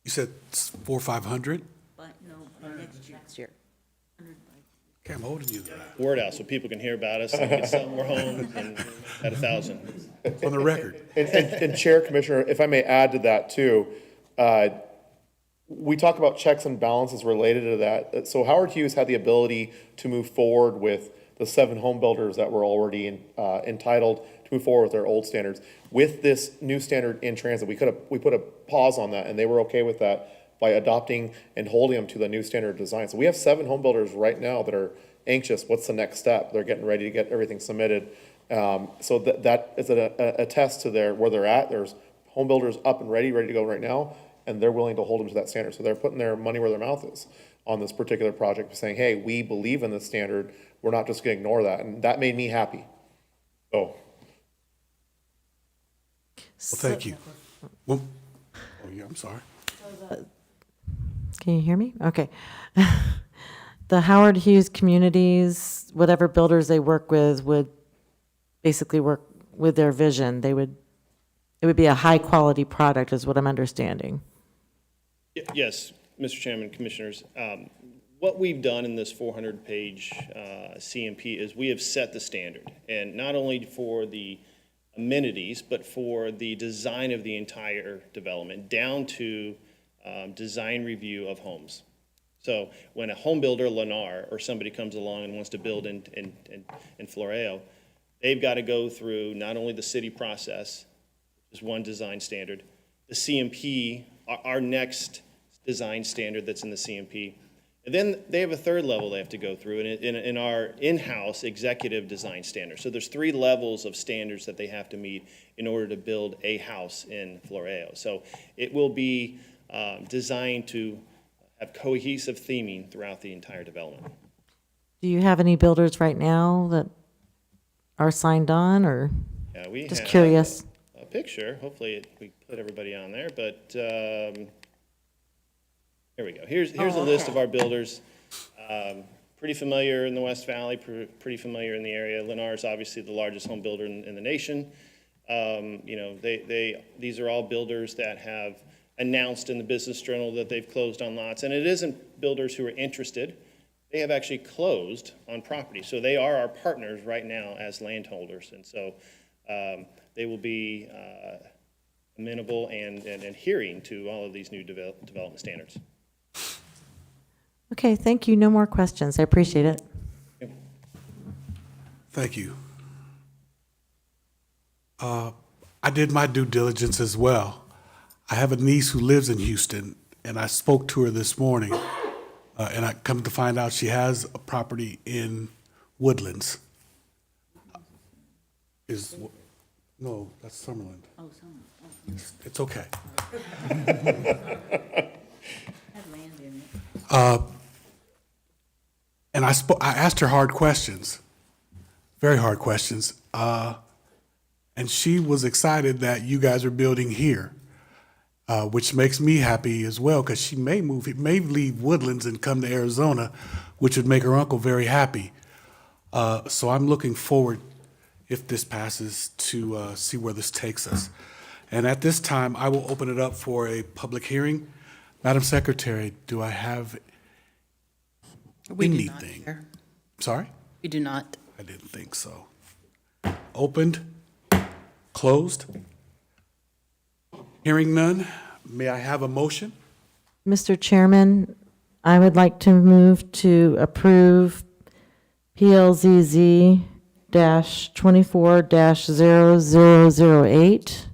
You said 400 or 500? But no, next year. Okay, I'm holding you to that. Word out so people can hear about us and get some more homes and at 1,000. On the record. And Chair, Commissioner, if I may add to that too, we talk about checks and balances related to that. So Howard Hughes had the ability to move forward with the 7 home builders that were already entitled to move forward with their old standards. With this new standard in transit, we put a pause on that, and they were okay with that by adopting and holding them to the new standard design. So we have 7 home builders right now that are anxious. What's the next step? They're getting ready to get everything submitted. So that is a test to where they're at. There's home builders up and ready to go right now, and they're willing to hold them to that standard. So they're putting their money where their mouth is on this particular project, saying, hey, we believe in this standard. We're not just gonna ignore that. And that made me happy. So. Well, thank you. Well, oh, yeah, I'm sorry. Can you hear me? Okay. The Howard Hughes communities, whatever builders they work with, would basically work with their vision. It would be a high-quality product, is what I'm understanding. Yes, Mr. Chairman, Commissioners. What we've done in this 400-page CMP is we have set the standard, and not only for the amenities, but for the design of the entire development, down to design review of homes. So when a home builder, Lennar, or somebody comes along and wants to build in Floreo, they've got to go through not only the city process, which is one design standard, the CMP, our next design standard that's in the CMP, and then they have a third level they have to go through in our in-house executive design standard. So there's 3 levels of standards that they have to meet in order to build a house in Floreo. So it will be designed to have cohesive theming throughout the entire development. Do you have any builders right now that are signed on, or Yeah, we just have curious? a picture. Hopefully we put everybody on there, but here we go. Here's a list of our builders. Pretty familiar in the West Valley, pretty familiar in the area. Lennar is obviously the largest home builder in the nation. You know, these are all builders that have announced in the Business Journal that they've closed on lots, and it isn't builders who are interested. They have actually closed on property, so they are our partners right now as landholders, and so they will be amenable and adhering to all of these new development standards. Okay, thank you. No more questions. I appreciate it. Thank you. I did my due diligence as well. I have a niece who lives in Houston, and I spoke to her this morning, and I come to find out she has a property in Woodlands. No, that's Summerlin. Oh, some, It's okay. had land in it. And I asked her hard questions, very hard questions, and she was excited that you guys are building here, which makes me happy as well, because she may leave Woodlands and come to Arizona, which would make her uncle very happy. So I'm looking forward, if this passes, to see where this takes us. And at this time, I will open it up for a public hearing. Madam Secretary, do I have We do not, anything? Chair. Sorry? We do not. I didn't think so. Opened, closed. Hearing none, may I have a motion? Mr. Chairman, I would like to move to approve PLZZ-24-0008,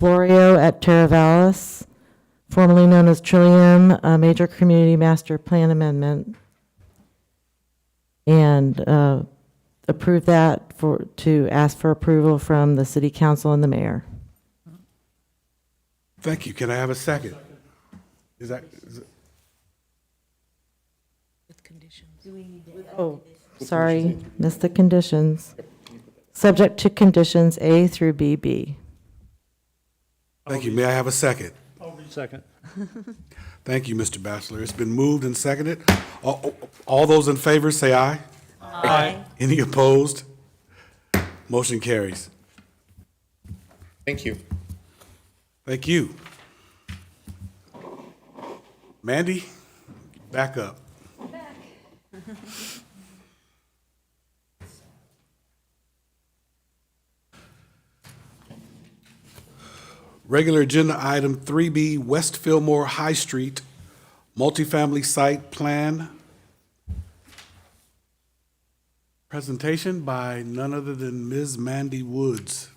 Florio at Terravallis, formerly known as Trillium, a major community master plan amendment, and approve that to ask for approval from the city council and the mayor. Thank you. Can I have a second? Is it- Oh, sorry, missed the conditions. Subject to conditions A through BB. Thank you. May I have a second? Second. Thank you, Mr. Bachelor. It's been moved and seconded. All those in favor, say aye. Aye. Any opposed? Motion carries. Thank you. Thank you. Mandy, back up. Regular agenda item 3B, West Fillmore High Street, multifamily site plan. Presentation by none other than Ms. Mandy Woods.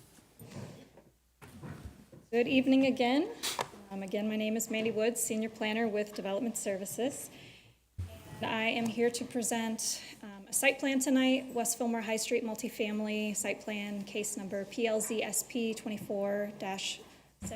Good evening again. Again, my name is Mandy Woods, Senior Planner with Development Services. And I am here to present a site plan tonight, West Fillmore High Street multifamily site plan, case number PLZ SP 24-17. As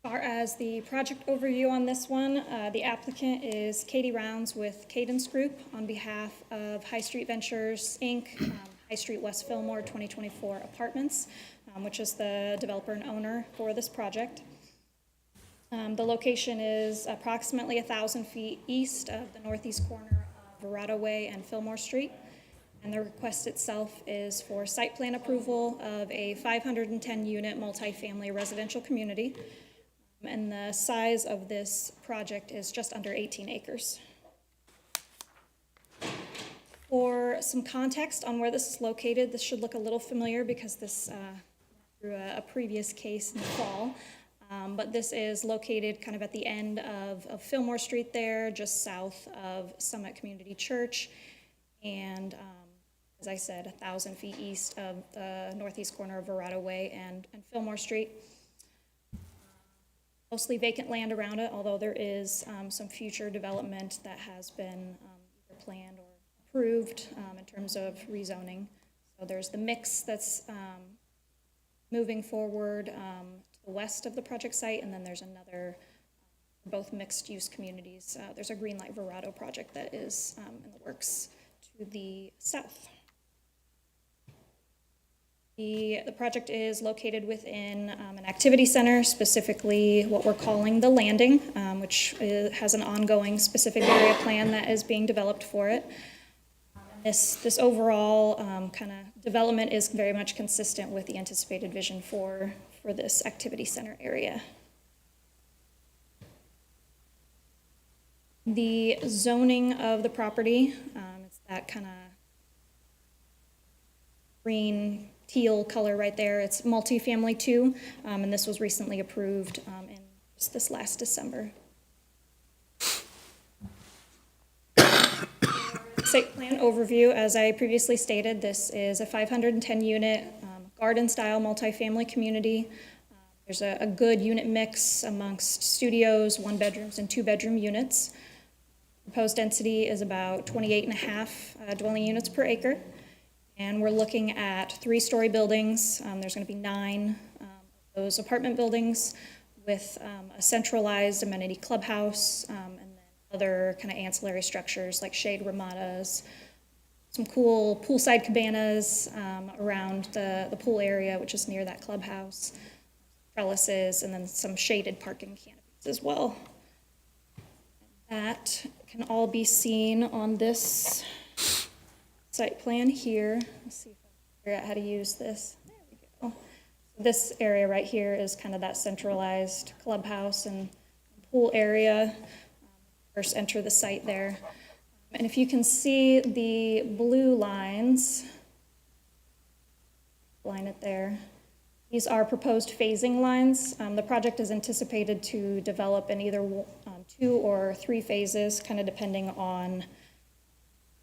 far as the project overview on this one, the applicant is Katie Rounds with Cadence Group on behalf of High Street Ventures, Inc., High Street West Fillmore 2024 Apartments, which is the developer and owner for this project. The location is approximately 1,000 feet east of the northeast corner of Verrado Way and Fillmore Street. And the request itself is for site plan approval of a 510-unit multifamily residential community. And the size of this project is just under 18 acres. For some context on where this is located, this should look a little familiar because this through a previous case in the fall. But this is located kind of at the end of Fillmore Street there, just south of Summit Community Church. And as I said, 1,000 feet east of the northeast corner of Verrado Way and Fillmore Street. Mostly vacant land around it, although there is some future development that has been either planned or approved in terms of rezoning. So there's the mix that's moving forward to the west of the project site, and then there's another, both mixed-use communities. There's a Greenlight Verrado project that is in the works to the south. The project is located within an activity center, specifically what we're calling the Landing, which has an ongoing specific area plan that is being developed for it. This overall kind of development is very much consistent with the anticipated vision for this activity center area. The zoning of the property, it's that kind of green teal color right there. It's multifamily 2, and this was recently approved in just this last December. Site plan overview, as I previously stated, this is a 510-unit garden-style multifamily community. There's a good unit mix amongst studios, 1-bedrooms, and 2-bedroom units. Proposed density is about 28.5 dwelling units per acre. And we're looking at 3-story buildings. There's going to be 9 of those apartment buildings with a centralized amenity clubhouse and then other kind of ancillary structures like shade ramadas, some cool poolside cabanas around the pool area, which is near that clubhouse, trellises, and then some shaded parking canopies as well. That can all be seen on this site plan here. Let's see if I can figure out how to use this. There we go. This area right here is kind of that centralized clubhouse and pool area. First enter the site there. And if you can see the blue lines, line it there. These are proposed phasing lines. The project is anticipated to develop in either 2 or 3 phases, kind of depending on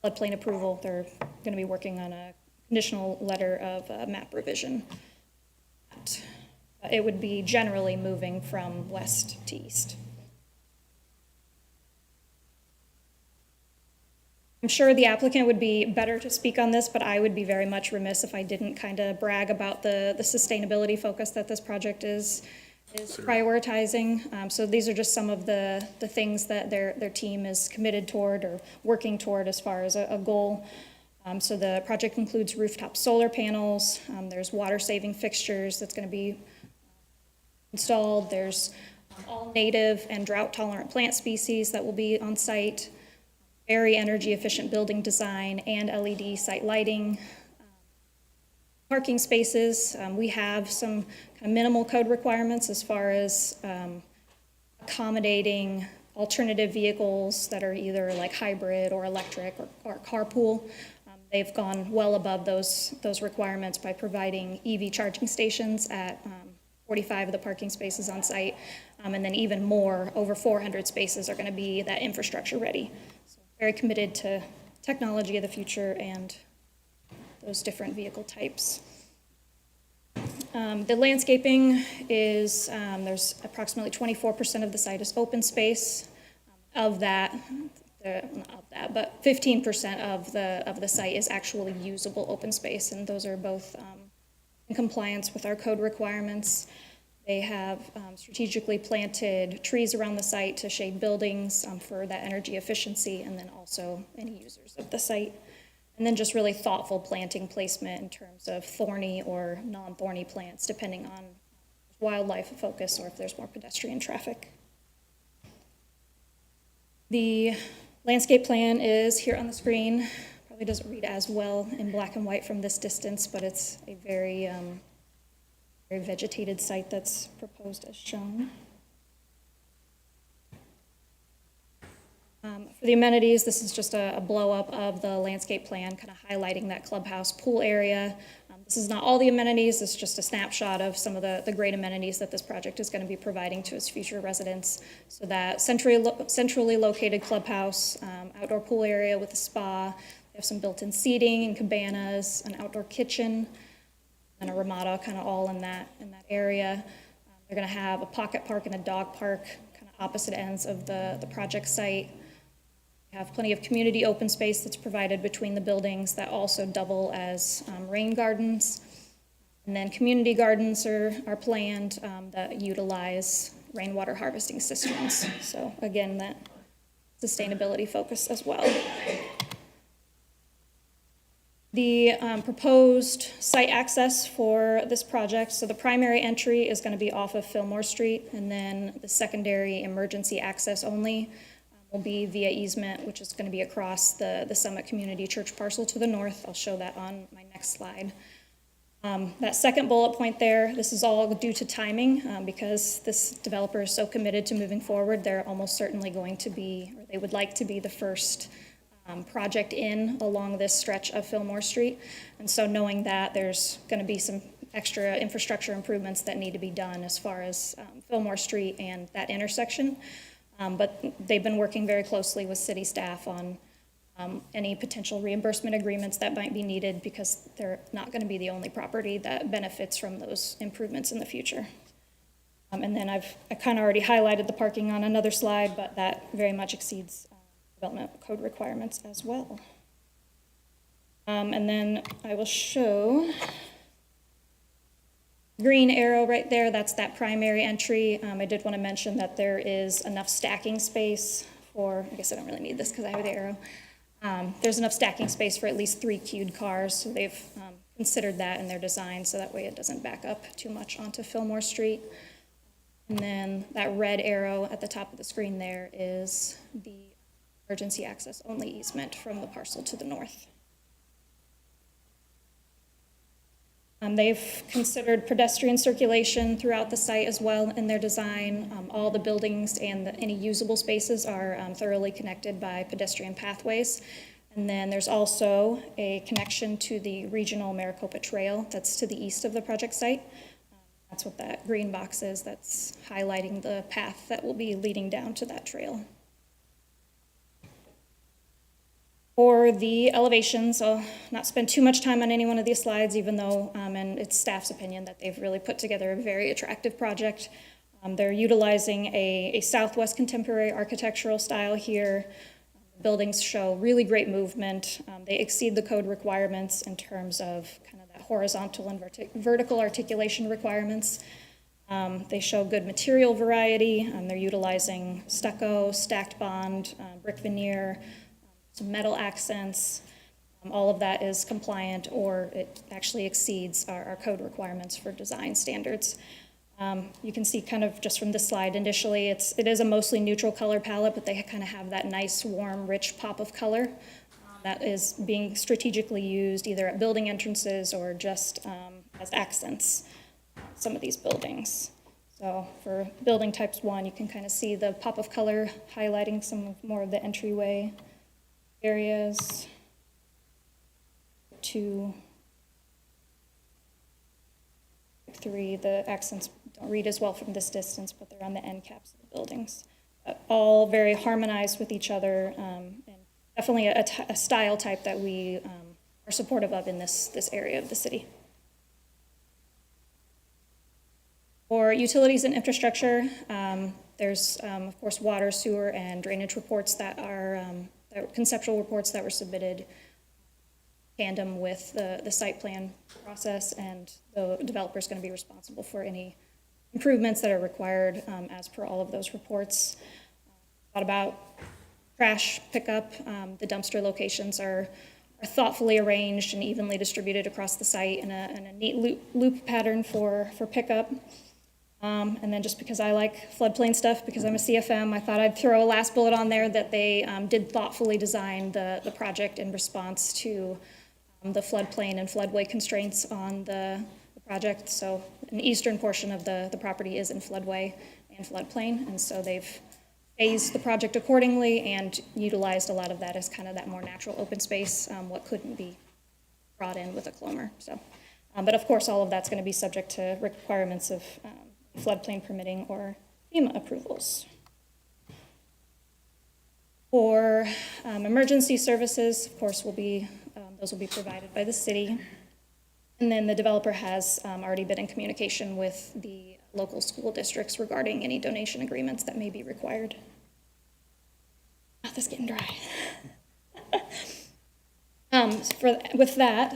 floodplain approval. They're going to be working on a conditional letter of map revision. It would be generally moving from west to east. I'm sure the applicant would be better to speak on this, but I would be very much remiss if I didn't kind of brag about the sustainability focus that this project is prioritizing. So these are just some of the things that their team is committed toward or working toward as far as a goal. So the project includes rooftop solar panels. There's water-saving fixtures that's going to be installed. There's all native and drought-tolerant plant species that will be on site. Very energy-efficient building design and LED site lighting. Parking spaces, we have some kind of minimal code requirements as far as accommodating alternative vehicles that are either like hybrid or electric or carpool. They've gone well above those requirements by providing EV charging stations at 45 of the parking spaces on site. And then even more, over 400 spaces are going to be that infrastructure ready. So very committed to technology of the future and those different vehicle types. The landscaping is, there's approximately 24% of the site is open space. Of that, not of that, but 15% of the site is actually usable open space, and those are both in compliance with our code requirements. They have strategically planted trees around the site to shade buildings for that energy efficiency, and then also any users of the site. And then just really thoughtful planting placement in terms of thorny or non-thorny plants, depending on wildlife focus or if there's more pedestrian traffic. The landscape plan is here on the screen. Probably doesn't read as well in black and white from this distance, but it's a very, very vegetated site that's proposed as shown. For the amenities, this is just a blow-up of the landscape plan, kind of highlighting that clubhouse pool area. This is not all the amenities, it's just a snapshot of some of the great amenities that this project is going to be providing to its future residents. So that centrally located clubhouse, outdoor pool area with a spa, they have some built-in seating and cabanas, an outdoor kitchen, and a ramada kind of all in that area. They're going to have a pocket park and a dog park, kind of opposite ends of the project site. Have plenty of community open space that's provided between the buildings that also double as rain gardens. And then community gardens are planned that utilize rainwater harvesting systems. So again, that sustainability focus as well. The proposed site access for this project, so the primary entry is going to be off of Fillmore Street, and then the secondary emergency access only will be via easement, which is going to be across the Summit Community Church parcel to the north. I'll show that on my next slide. That second bullet point there, this is all due to timing because this developer is so committed to moving forward. They're almost certainly going to be, or they would like to be the first project in along this stretch of Fillmore Street. And so knowing that, there's going to be some extra infrastructure improvements that need to be done as far as Fillmore Street and that intersection. But they've been working very closely with city staff on any potential reimbursement agreements that might be needed because they're not going to be the only property that benefits from those improvements in the future. And then I kind of already highlighted the parking on another slide, but that very much exceeds development code requirements as well. And then I will show green arrow right there, that's that primary entry. I did want to mention that there is enough stacking space for, I guess I don't really need this because I have the arrow. There's enough stacking space for at least 3 queued cars, so they've considered that in their design so that way it doesn't back up too much onto Fillmore Street. And then that red arrow at the top of the screen there is the emergency access only easement from the parcel to the north. They've considered pedestrian circulation throughout the site as well in their design. All the buildings and any usable spaces are thoroughly connected by pedestrian pathways. And then there's also a connection to the regional Maricopa Trail that's to the east of the project site. That's what that green box is. That's highlighting the path that will be leading down to that trail. For the elevations, I'll not spend too much time on any one of these slides, even though, and it's staff's opinion that they've really put together a very attractive project. They're utilizing a Southwest contemporary architectural style here. Buildings show really great movement. They exceed the code requirements in terms of kind of that horizontal and vertical articulation requirements. They show good material variety. They're utilizing stucco, stacked bond, brick veneer, some metal accents. All of that is compliant or it actually exceeds our code requirements for design standards. You can see kind of just from this slide initially, it is a mostly neutral color palette, but they kind of have that nice, warm, rich pop of color that is being strategically used either at building entrances or just as accents, some of these buildings. So for building types 1, you can kind of see the pop of color highlighting more of the entryway areas. 2, 3, the accents don't read as well from this distance, but they're on the end caps of the buildings. All very harmonized with each other, and definitely a style type that we are supportive of in this area of the city. For utilities and infrastructure, there's, of course, water, sewer, and drainage reports that are conceptual reports that were submitted tandem with the site plan process, and the developer is going to be responsible for any improvements that are required as per all of those reports. Thought about trash pickup. The dumpster locations are thoughtfully arranged and evenly distributed across the site in a neat loop pattern for pickup. And then just because I like floodplain stuff, because I'm a CFM, I thought I'd throw a last bullet on there that they did thoughtfully design the project in response to the floodplain and floodway constraints on the project. So an eastern portion of the property is in floodway and floodplain, and so they've phased the project accordingly and utilized a lot of that as kind of that more natural open space, what couldn't be brought in with a clomer. So, but of course, all of that's going to be subject to requirements of floodplain permitting or FEMA approvals. For emergency services, of course, those will be provided by the city. And then the developer has already been in communication with the local school districts regarding any donation agreements that may be required. Mouth is getting dry. With that,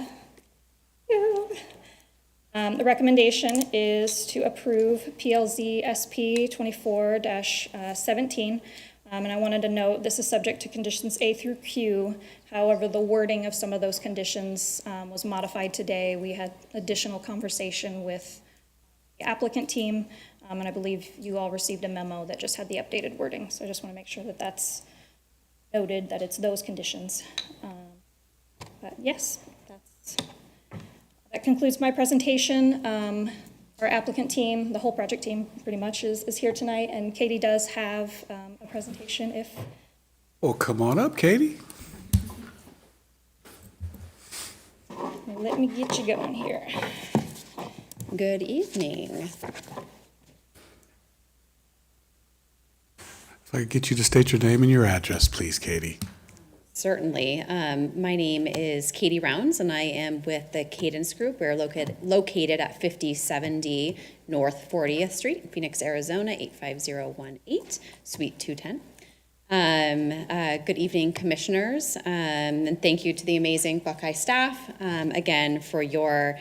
the recommendation is to approve PLZ SP 24-17. And I wanted to note, this is subject to conditions A through Q. However, the wording of some of those conditions was modified today. We had additional conversation with the applicant team, and I believe you all received a memo that just had the updated wording. So I just want to make sure that that's noted, that it's those conditions. But yes, that concludes my presentation. Our applicant team, the whole project team pretty much is here tonight, and Katie does have a presentation if... Well, come on up, Katie. Let me get you going here. Good evening. If I could get you to state your name and your address, please, Katie. Certainly. My name is Katie Rounds, and I am with the Cadence Group. We're located at 57D North 40th Street, Phoenix, Arizona, 85018, Suite 210. Good evening, commissioners, and thank you to the amazing Buckeye staff, again, for your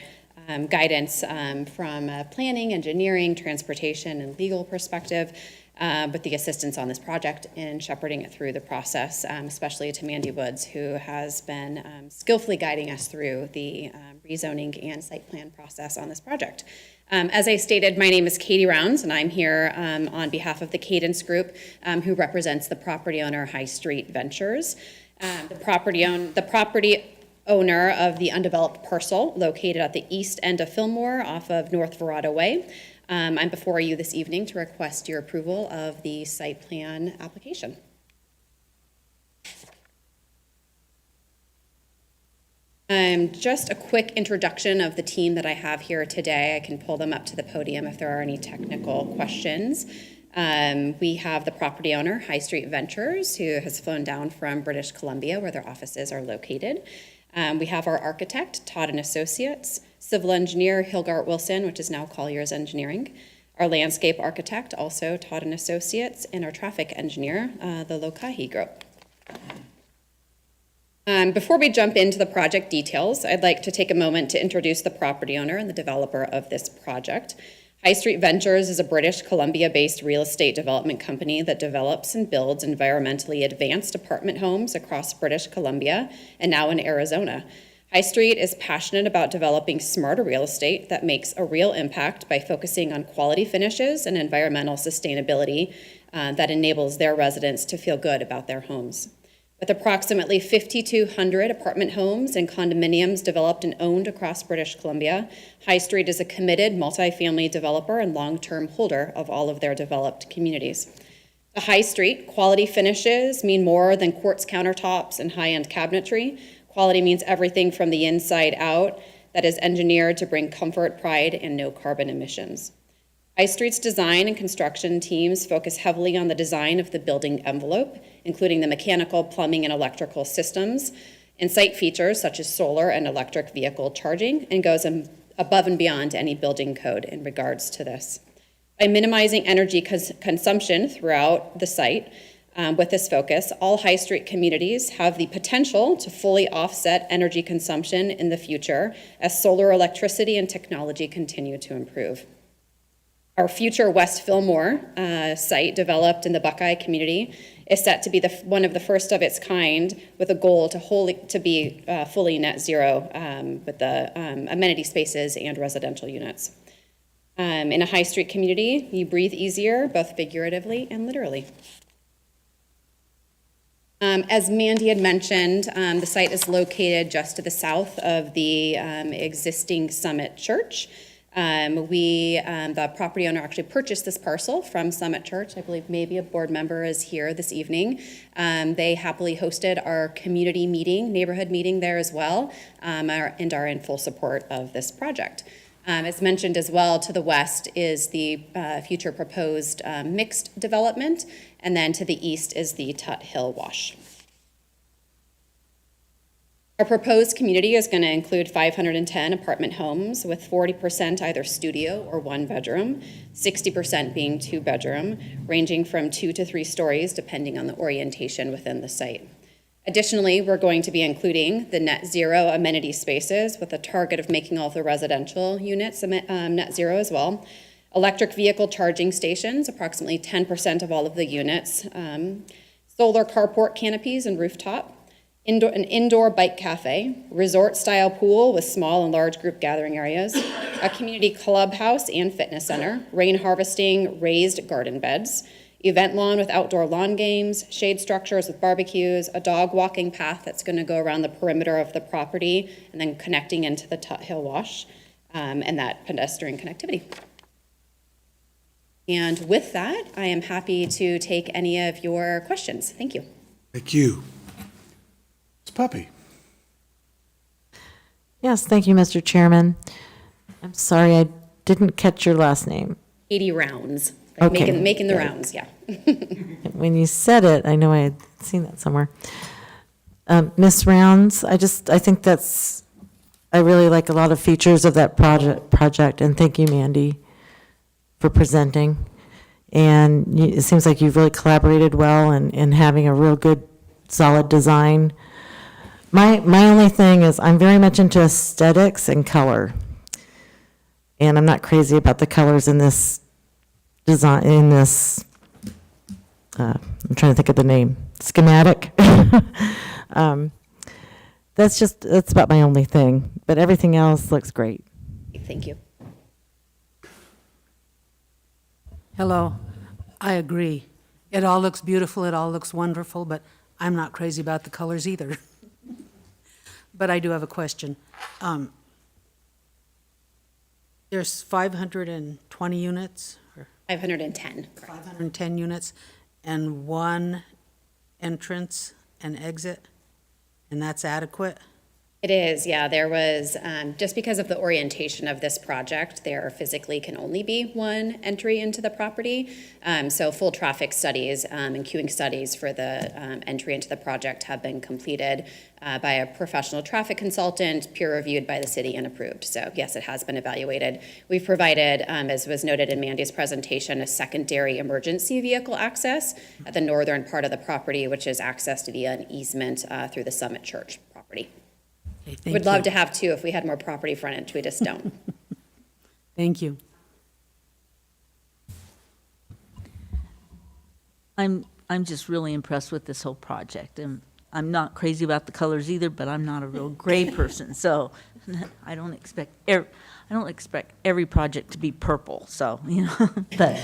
guidance from a planning, engineering, transportation, and legal perspective. With the assistance on this project in shepherding it through the process, especially to Mandy Woods, who has been skillfully guiding us through the rezoning and site plan process on this project. As I stated, my name is Katie Rounds, and I'm here on behalf of the Cadence Group, who represents the property owner High Street Ventures. The property owner of the undeveloped parcel located at the east end of Fillmore off of North Verrado Way. I'm before you this evening to request your approval of the site plan application. Just a quick introduction of the team that I have here today. I can pull them up to the podium if there are any technical questions. We have the property owner, High Street Ventures, who has flown down from British Columbia, where their offices are located. We have our architect, Todd & Associates, civil engineer, Hilgart Wilson, which is now Colliers Engineering, our landscape architect, also Todd & Associates, and our traffic engineer, the Lokahi Group. Before we jump into the project details, I'd like to take a moment to introduce the property owner and the developer of this project. High Street Ventures is a British Columbia-based real estate development company that develops and builds environmentally advanced apartment homes across British Columbia and now in Arizona. High Street is passionate about developing smarter real estate that makes a real impact by focusing on quality finishes and environmental sustainability that enables their residents to feel good about their homes. With approximately 5,200 apartment homes and condominiums developed and owned across British Columbia, High Street is a committed multifamily developer and long-term holder of all of their developed communities. The High Street, quality finishes mean more than quartz countertops and high-end cabinetry. Quality means everything from the inside out that is engineered to bring comfort, pride, and no carbon emissions. High Street's design and construction teams focus heavily on the design of the building envelope, including the mechanical, plumbing, and electrical systems, and site features such as solar and electric vehicle charging, and goes above and beyond any building code in regards to this. By minimizing energy consumption throughout the site, with this focus, all High Street communities have the potential to fully offset energy consumption in the future as solar electricity and technology continue to improve. Our future West Fillmore site, developed in the Buckeye community, is set to be one of the first of its kind, with a goal to be fully net zero with the amenity spaces and residential units. In a High Street community, you breathe easier, both figuratively and literally. As Mandy had mentioned, the site is located just to the south of the existing Summit Church. The property owner actually purchased this parcel from Summit Church. I believe maybe a board member is here this evening. They happily hosted our community meeting, neighborhood meeting there as well, and are in full support of this project. As mentioned as well, to the west is the future proposed mixed development, and then to the east is the Tut Hill Wash. Our proposed community is going to include 510 apartment homes with 40% either studio or one bedroom, 60% being two bedroom, ranging from 2 to 3 stories depending on the orientation within the site. Additionally, we're going to be including the net zero amenity spaces with a target of making all of the residential units net zero as well. Electric vehicle charging stations, approximately 10% of all of the units. Solar carport canopies and rooftop. An indoor bike cafe, resort-style pool with small and large group gathering areas, a community clubhouse and fitness center, rain harvesting, raised garden beds, event lawn with outdoor lawn games, shade structures with barbecues, a dog walking path that's going to go around the perimeter of the property and then connecting into the Tut Hill Wash, and that pedestrian connectivity. And with that, I am happy to take any of your questions. Thank you. Thank you. Ms. Puppy. Yes, thank you, Mr. Chairman. I'm sorry, I didn't catch your last name. 80 rounds. Okay. Making the rounds, yeah. When you said it, I know I had seen that somewhere. Miss Rounds, I think I really like a lot of features of that project, and thank you, Mandy, for presenting. And it seems like you've really collaborated well in having a real good, solid design. My only thing is I'm very much into aesthetics and color. And I'm not crazy about the colors in this design, I'm trying to think of the name, schematic. That's about my only thing, but everything else looks great. Thank you. Hello, I agree. It all looks beautiful, it all looks wonderful, but I'm not crazy about the colors either. But I do have a question. There's 520 units, or 510. 510 units, and one entrance and exit, and that's adequate? It is, yeah. There was, just because of the orientation of this project, there physically can only be one entry into the property. So full traffic studies and queuing studies for the entry into the project have been completed by a professional traffic consultant, peer-reviewed by the city and approved. So yes, it has been evaluated. We've provided, as was noted in Mandy's presentation, a secondary emergency vehicle access at the northern part of the property, which is accessed via an easement through the Summit Church property. Okay, Would love to have two if we had more property frontage. We just don't. Thank you. I'm just really impressed with this whole project, and I'm not crazy about the colors either, but I'm not a real gray person, so I don't expect every project to be purple, so, but.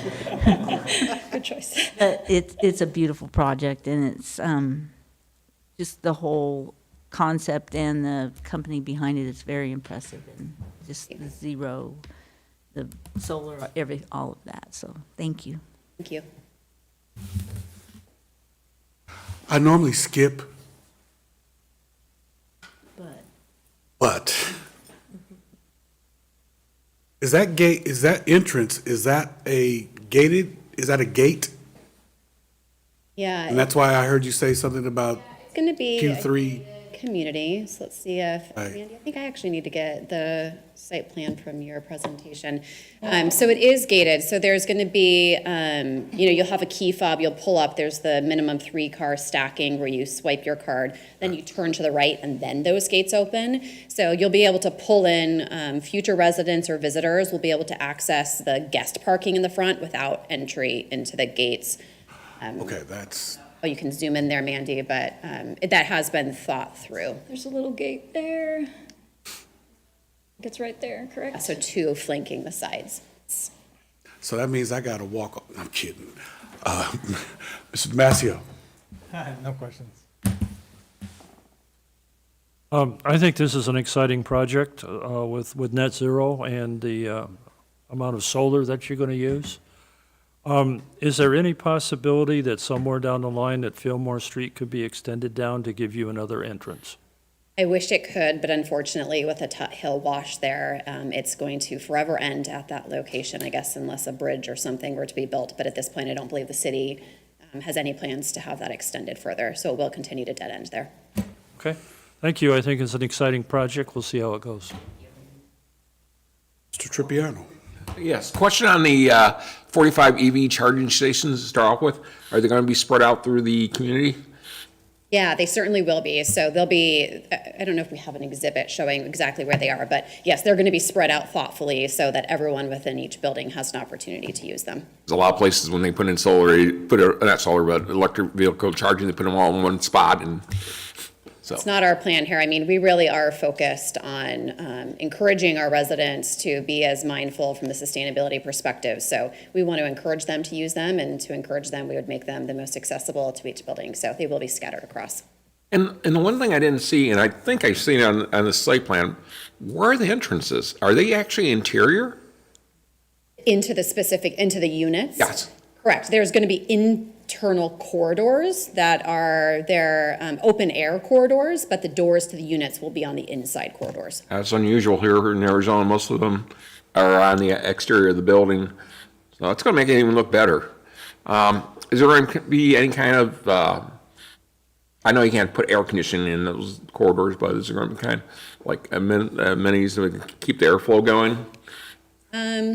Good choice. It's a beautiful project, and just the whole concept and the company behind it is very impressive, and just the zero, the solar, all of that, so, thank you. Thank you. I normally skip, but is that gate, is that entrance, is that a gated, is that a gate? Yeah, And that's why I heard you say something about it's going to be Q3. community, so let's see if, Right. Mandy, I think I actually need to get the site plan from your presentation. So it is gated, so there's gonna be, you'll have a key fob, you'll pull up, there's the minimum 3-car stacking where you swipe your card, then you turn to the right, and then those gates open. So you'll be able to pull in, future residents or visitors will be able to access the guest parking in the front without entry into the gates. Okay, that's, Oh, you can zoom in there, Mandy, but that has been thought through. There's a little gate there. It's right there, correct? So 2 flanking the sides. so that means I gotta walk, I'm kidding. Mr. Damasio? No questions. I think this is an exciting project with net zero and the amount of solar that you're going to use. Is there any possibility that somewhere down the line that Fillmore Street could be extended down to give you another entrance? I wish it could, but unfortunately with the Tut Hill wash there, it's going to forever end at that location, I guess, unless a bridge or something were to be built. But at this point, I don't believe the city has any plans to have that extended further. So it will continue to dead end there. Okay, thank you. I think it's an exciting project. We'll see how it goes. Mr. Tripiano? Yes, question on the 45 EV charging stations to start off with. Are they going to be spread out through the community? Yeah, they certainly will be. So they'll be, I don't know if we have an exhibit showing exactly where they are, but yes, they're going to be spread out thoughtfully so that everyone within each building has an opportunity to use them. There's a lot of places when they put in solar, they put not solar, but electric vehicle charging, they put them all in one spot, and so. It's not our plan here. I mean, we really are focused on encouraging our residents to be as mindful from the sustainability perspective. So we want to encourage them to use them, and to encourage them, we would make them the most accessible to each building. So they will be scattered across. And the one thing I didn't see, and I think I've seen it on the site plan, where are the entrances? Are they actually interior? Into the units? Yes. Correct. There's going to be internal corridors that are, they're open air corridors, but the doors to the units will be on the inside corridors. That's unusual here in Arizona. Most of them are on the exterior of the building. So it's going to make it even look better. Is there going to be any kind of, I know you can't put air conditioning in those corridors, but is there going to be kind of like amenities that keep the airflow going?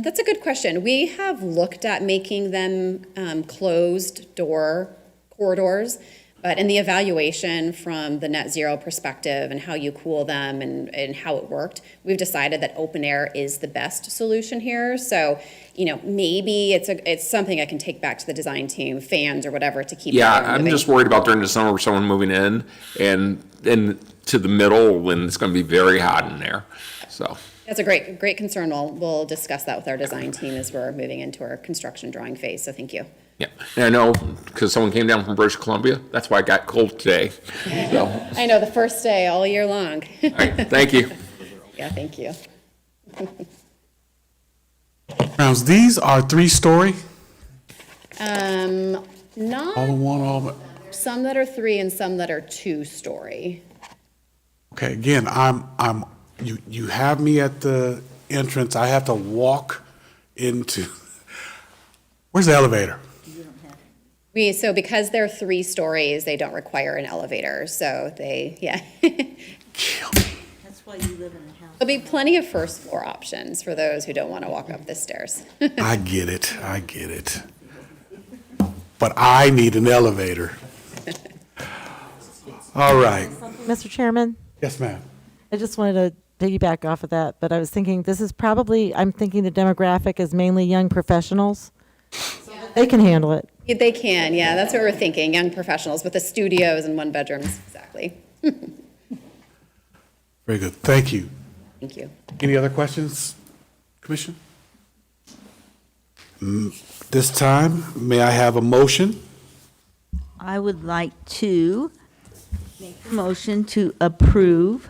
That's a good question. We have looked at making them closed door corridors, but in the evaluation from the net zero perspective and how you cool them and how it worked, we've decided that open air is the best solution here. So, maybe it's something I can take back to the design team, fans or whatever, to keep. Yeah, I'm just worried about during the summer, someone moving in and then to the middle when it's going to be very hot in there, so. That's a great concern. We'll discuss that with our design team as we're moving into our construction drawing phase, so thank you. Yeah, and I know, because someone came down from British Columbia, that's why it got cold today, so. I know, the first day all year long. All right, thank you. Yeah, thank you. Now, these are 3-story, Not, all in one, all, some that are 3 and some that are 2-story. okay, again, you have me at the entrance, I have to walk into, where's the elevator? So because they're 3 stories, they don't require an elevator, so yeah. That's why you live in a house. There'll be plenty of first floor options for those who don't want to walk up the stairs. I get it. But I need an elevator. All right. Mr. Chairman, Yes, ma'am. I just wanted to piggyback off of that, but I was thinking, I'm thinking the demographic is mainly young professionals. They can handle it. They can, yeah, that's what we're thinking, young professionals with the studios and 1-bedrooms, exactly. Very good. Thank you. Thank you. Any other questions, Commissioner? This time, may I have a motion? I would like to Motion to approve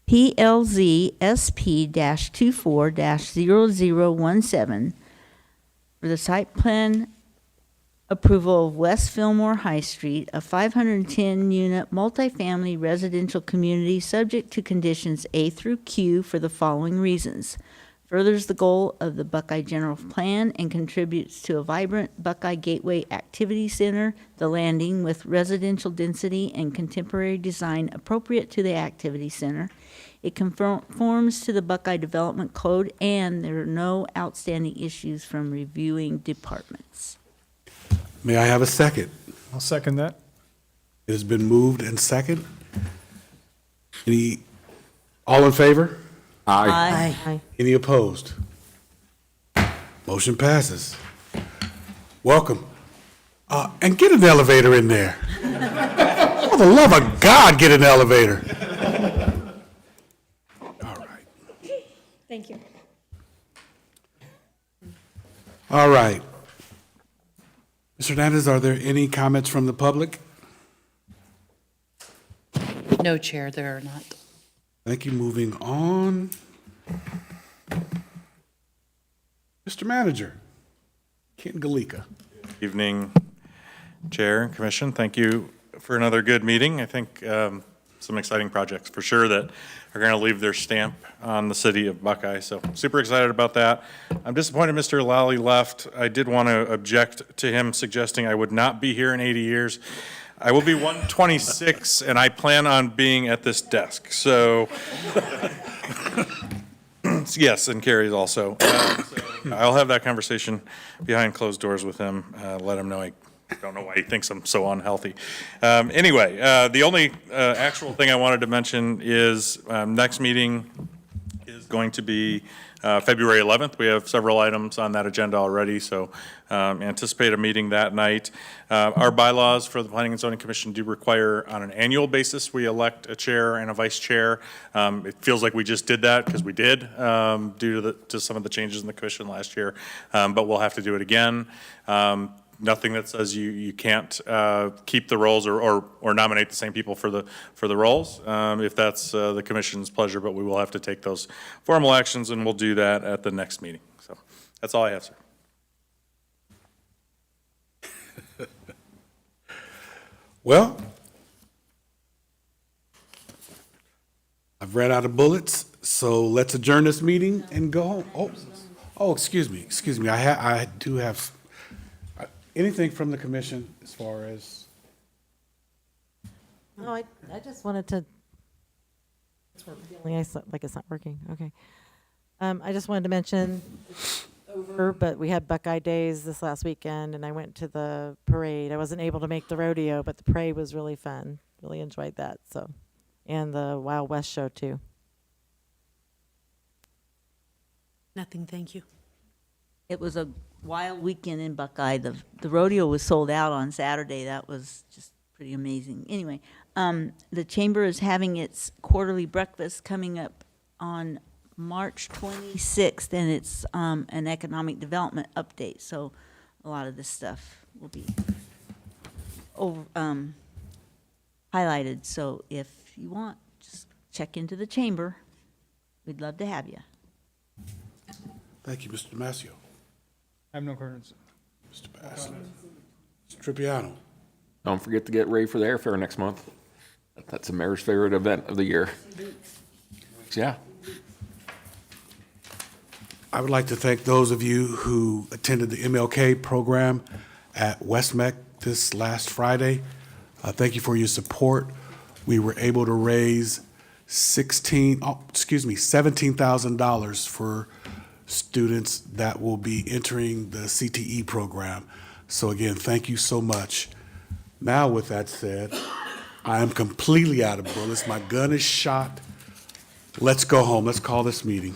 PLZ SP-24-0017 for the site plan approval of West Fillmore High Street, a 510-unit multifamily residential community subject to conditions A through Q for the following reasons. Furthers the goal of the Buckeye General Plan and contributes to a vibrant Buckeye Gateway Activity Center, the landing with residential density and contemporary design appropriate to the activity center. It conforms to the Buckeye Development Code, and there are no outstanding issues from reviewing departments. May I have a second? I'll second that. It has been moved and second. All in favor? Aye. Aye. Any opposed? Motion passes. Welcome. And get an elevator in there. For the love of God, get an elevator. All right. Thank you. All right. Ms. Hernandez, are there any comments from the public? No, Chair, there are not. Thank you. Moving on. Mr. Manager, Ken Galika. Evening, Chair and Commission. Thank you for another good meeting. I think some exciting projects for sure that are going to leave their stamp on the city of Buckeye. So super excited about that. I'm disappointed Mr. Lally left. I did want to object to him suggesting I would not be here in 80 years. I will be 126, and I plan on being at this desk. So, yes, and Carrie's also. So I'll have that conversation behind closed doors with him. Let him know I don't know why he thinks I'm so unhealthy. Anyway, the only actual thing I wanted to mention is next meeting is going to be February 11th. We have several items on that agenda already, so anticipate a meeting that night. Our bylaws for the Planning and Zoning Commission do require on an annual basis we elect a chair and a vice chair. It feels like we just did that because we did due to some of the changes in the commission last year, but we'll have to do it again. Nothing that says you can't keep the roles or nominate the same people for the roles if that's the commission's pleasure, but we will have to take those formal actions, and we'll do that at the next meeting. So that's all I have, sir. Well, I've ran out of bullets, so let's adjourn this meeting and go home. Oh, excuse me. I do have anything from the commission as far as? No, I just wanted to, feeling like it's not working, okay. I just wanted to mention, it's over, but we had Buckeye Days this last weekend, and I went to the parade. I wasn't able to make the rodeo, but the parade was really fun. Really enjoyed that, so. And the Wild West show, too. Nothing, thank you. It was a wild weekend in Buckeye. The rodeo was sold out on Saturday. That was just pretty amazing. Anyway, the chamber is having its quarterly breakfast coming up on March 26th, and it's an economic development update. So a lot of this stuff will be highlighted. So if you want, just check into the chamber. We'd love to have you. Thank you, Mr. Damasio. I have no comments. Mr. Bass. Mr. Tripiano. Don't forget to get ready for the airfair next month. That's the mayor's favorite event of the year. Yeah. I would like to thank those of you who attended the MLK program at Westmec this last Friday. Thank you for your support. We were able to raise $17,000 for students that will be entering the CTE program. So again, thank you so much. Now, with that said, I am completely out of bullets. My gun is shot. Let's go home. Let's call this meeting.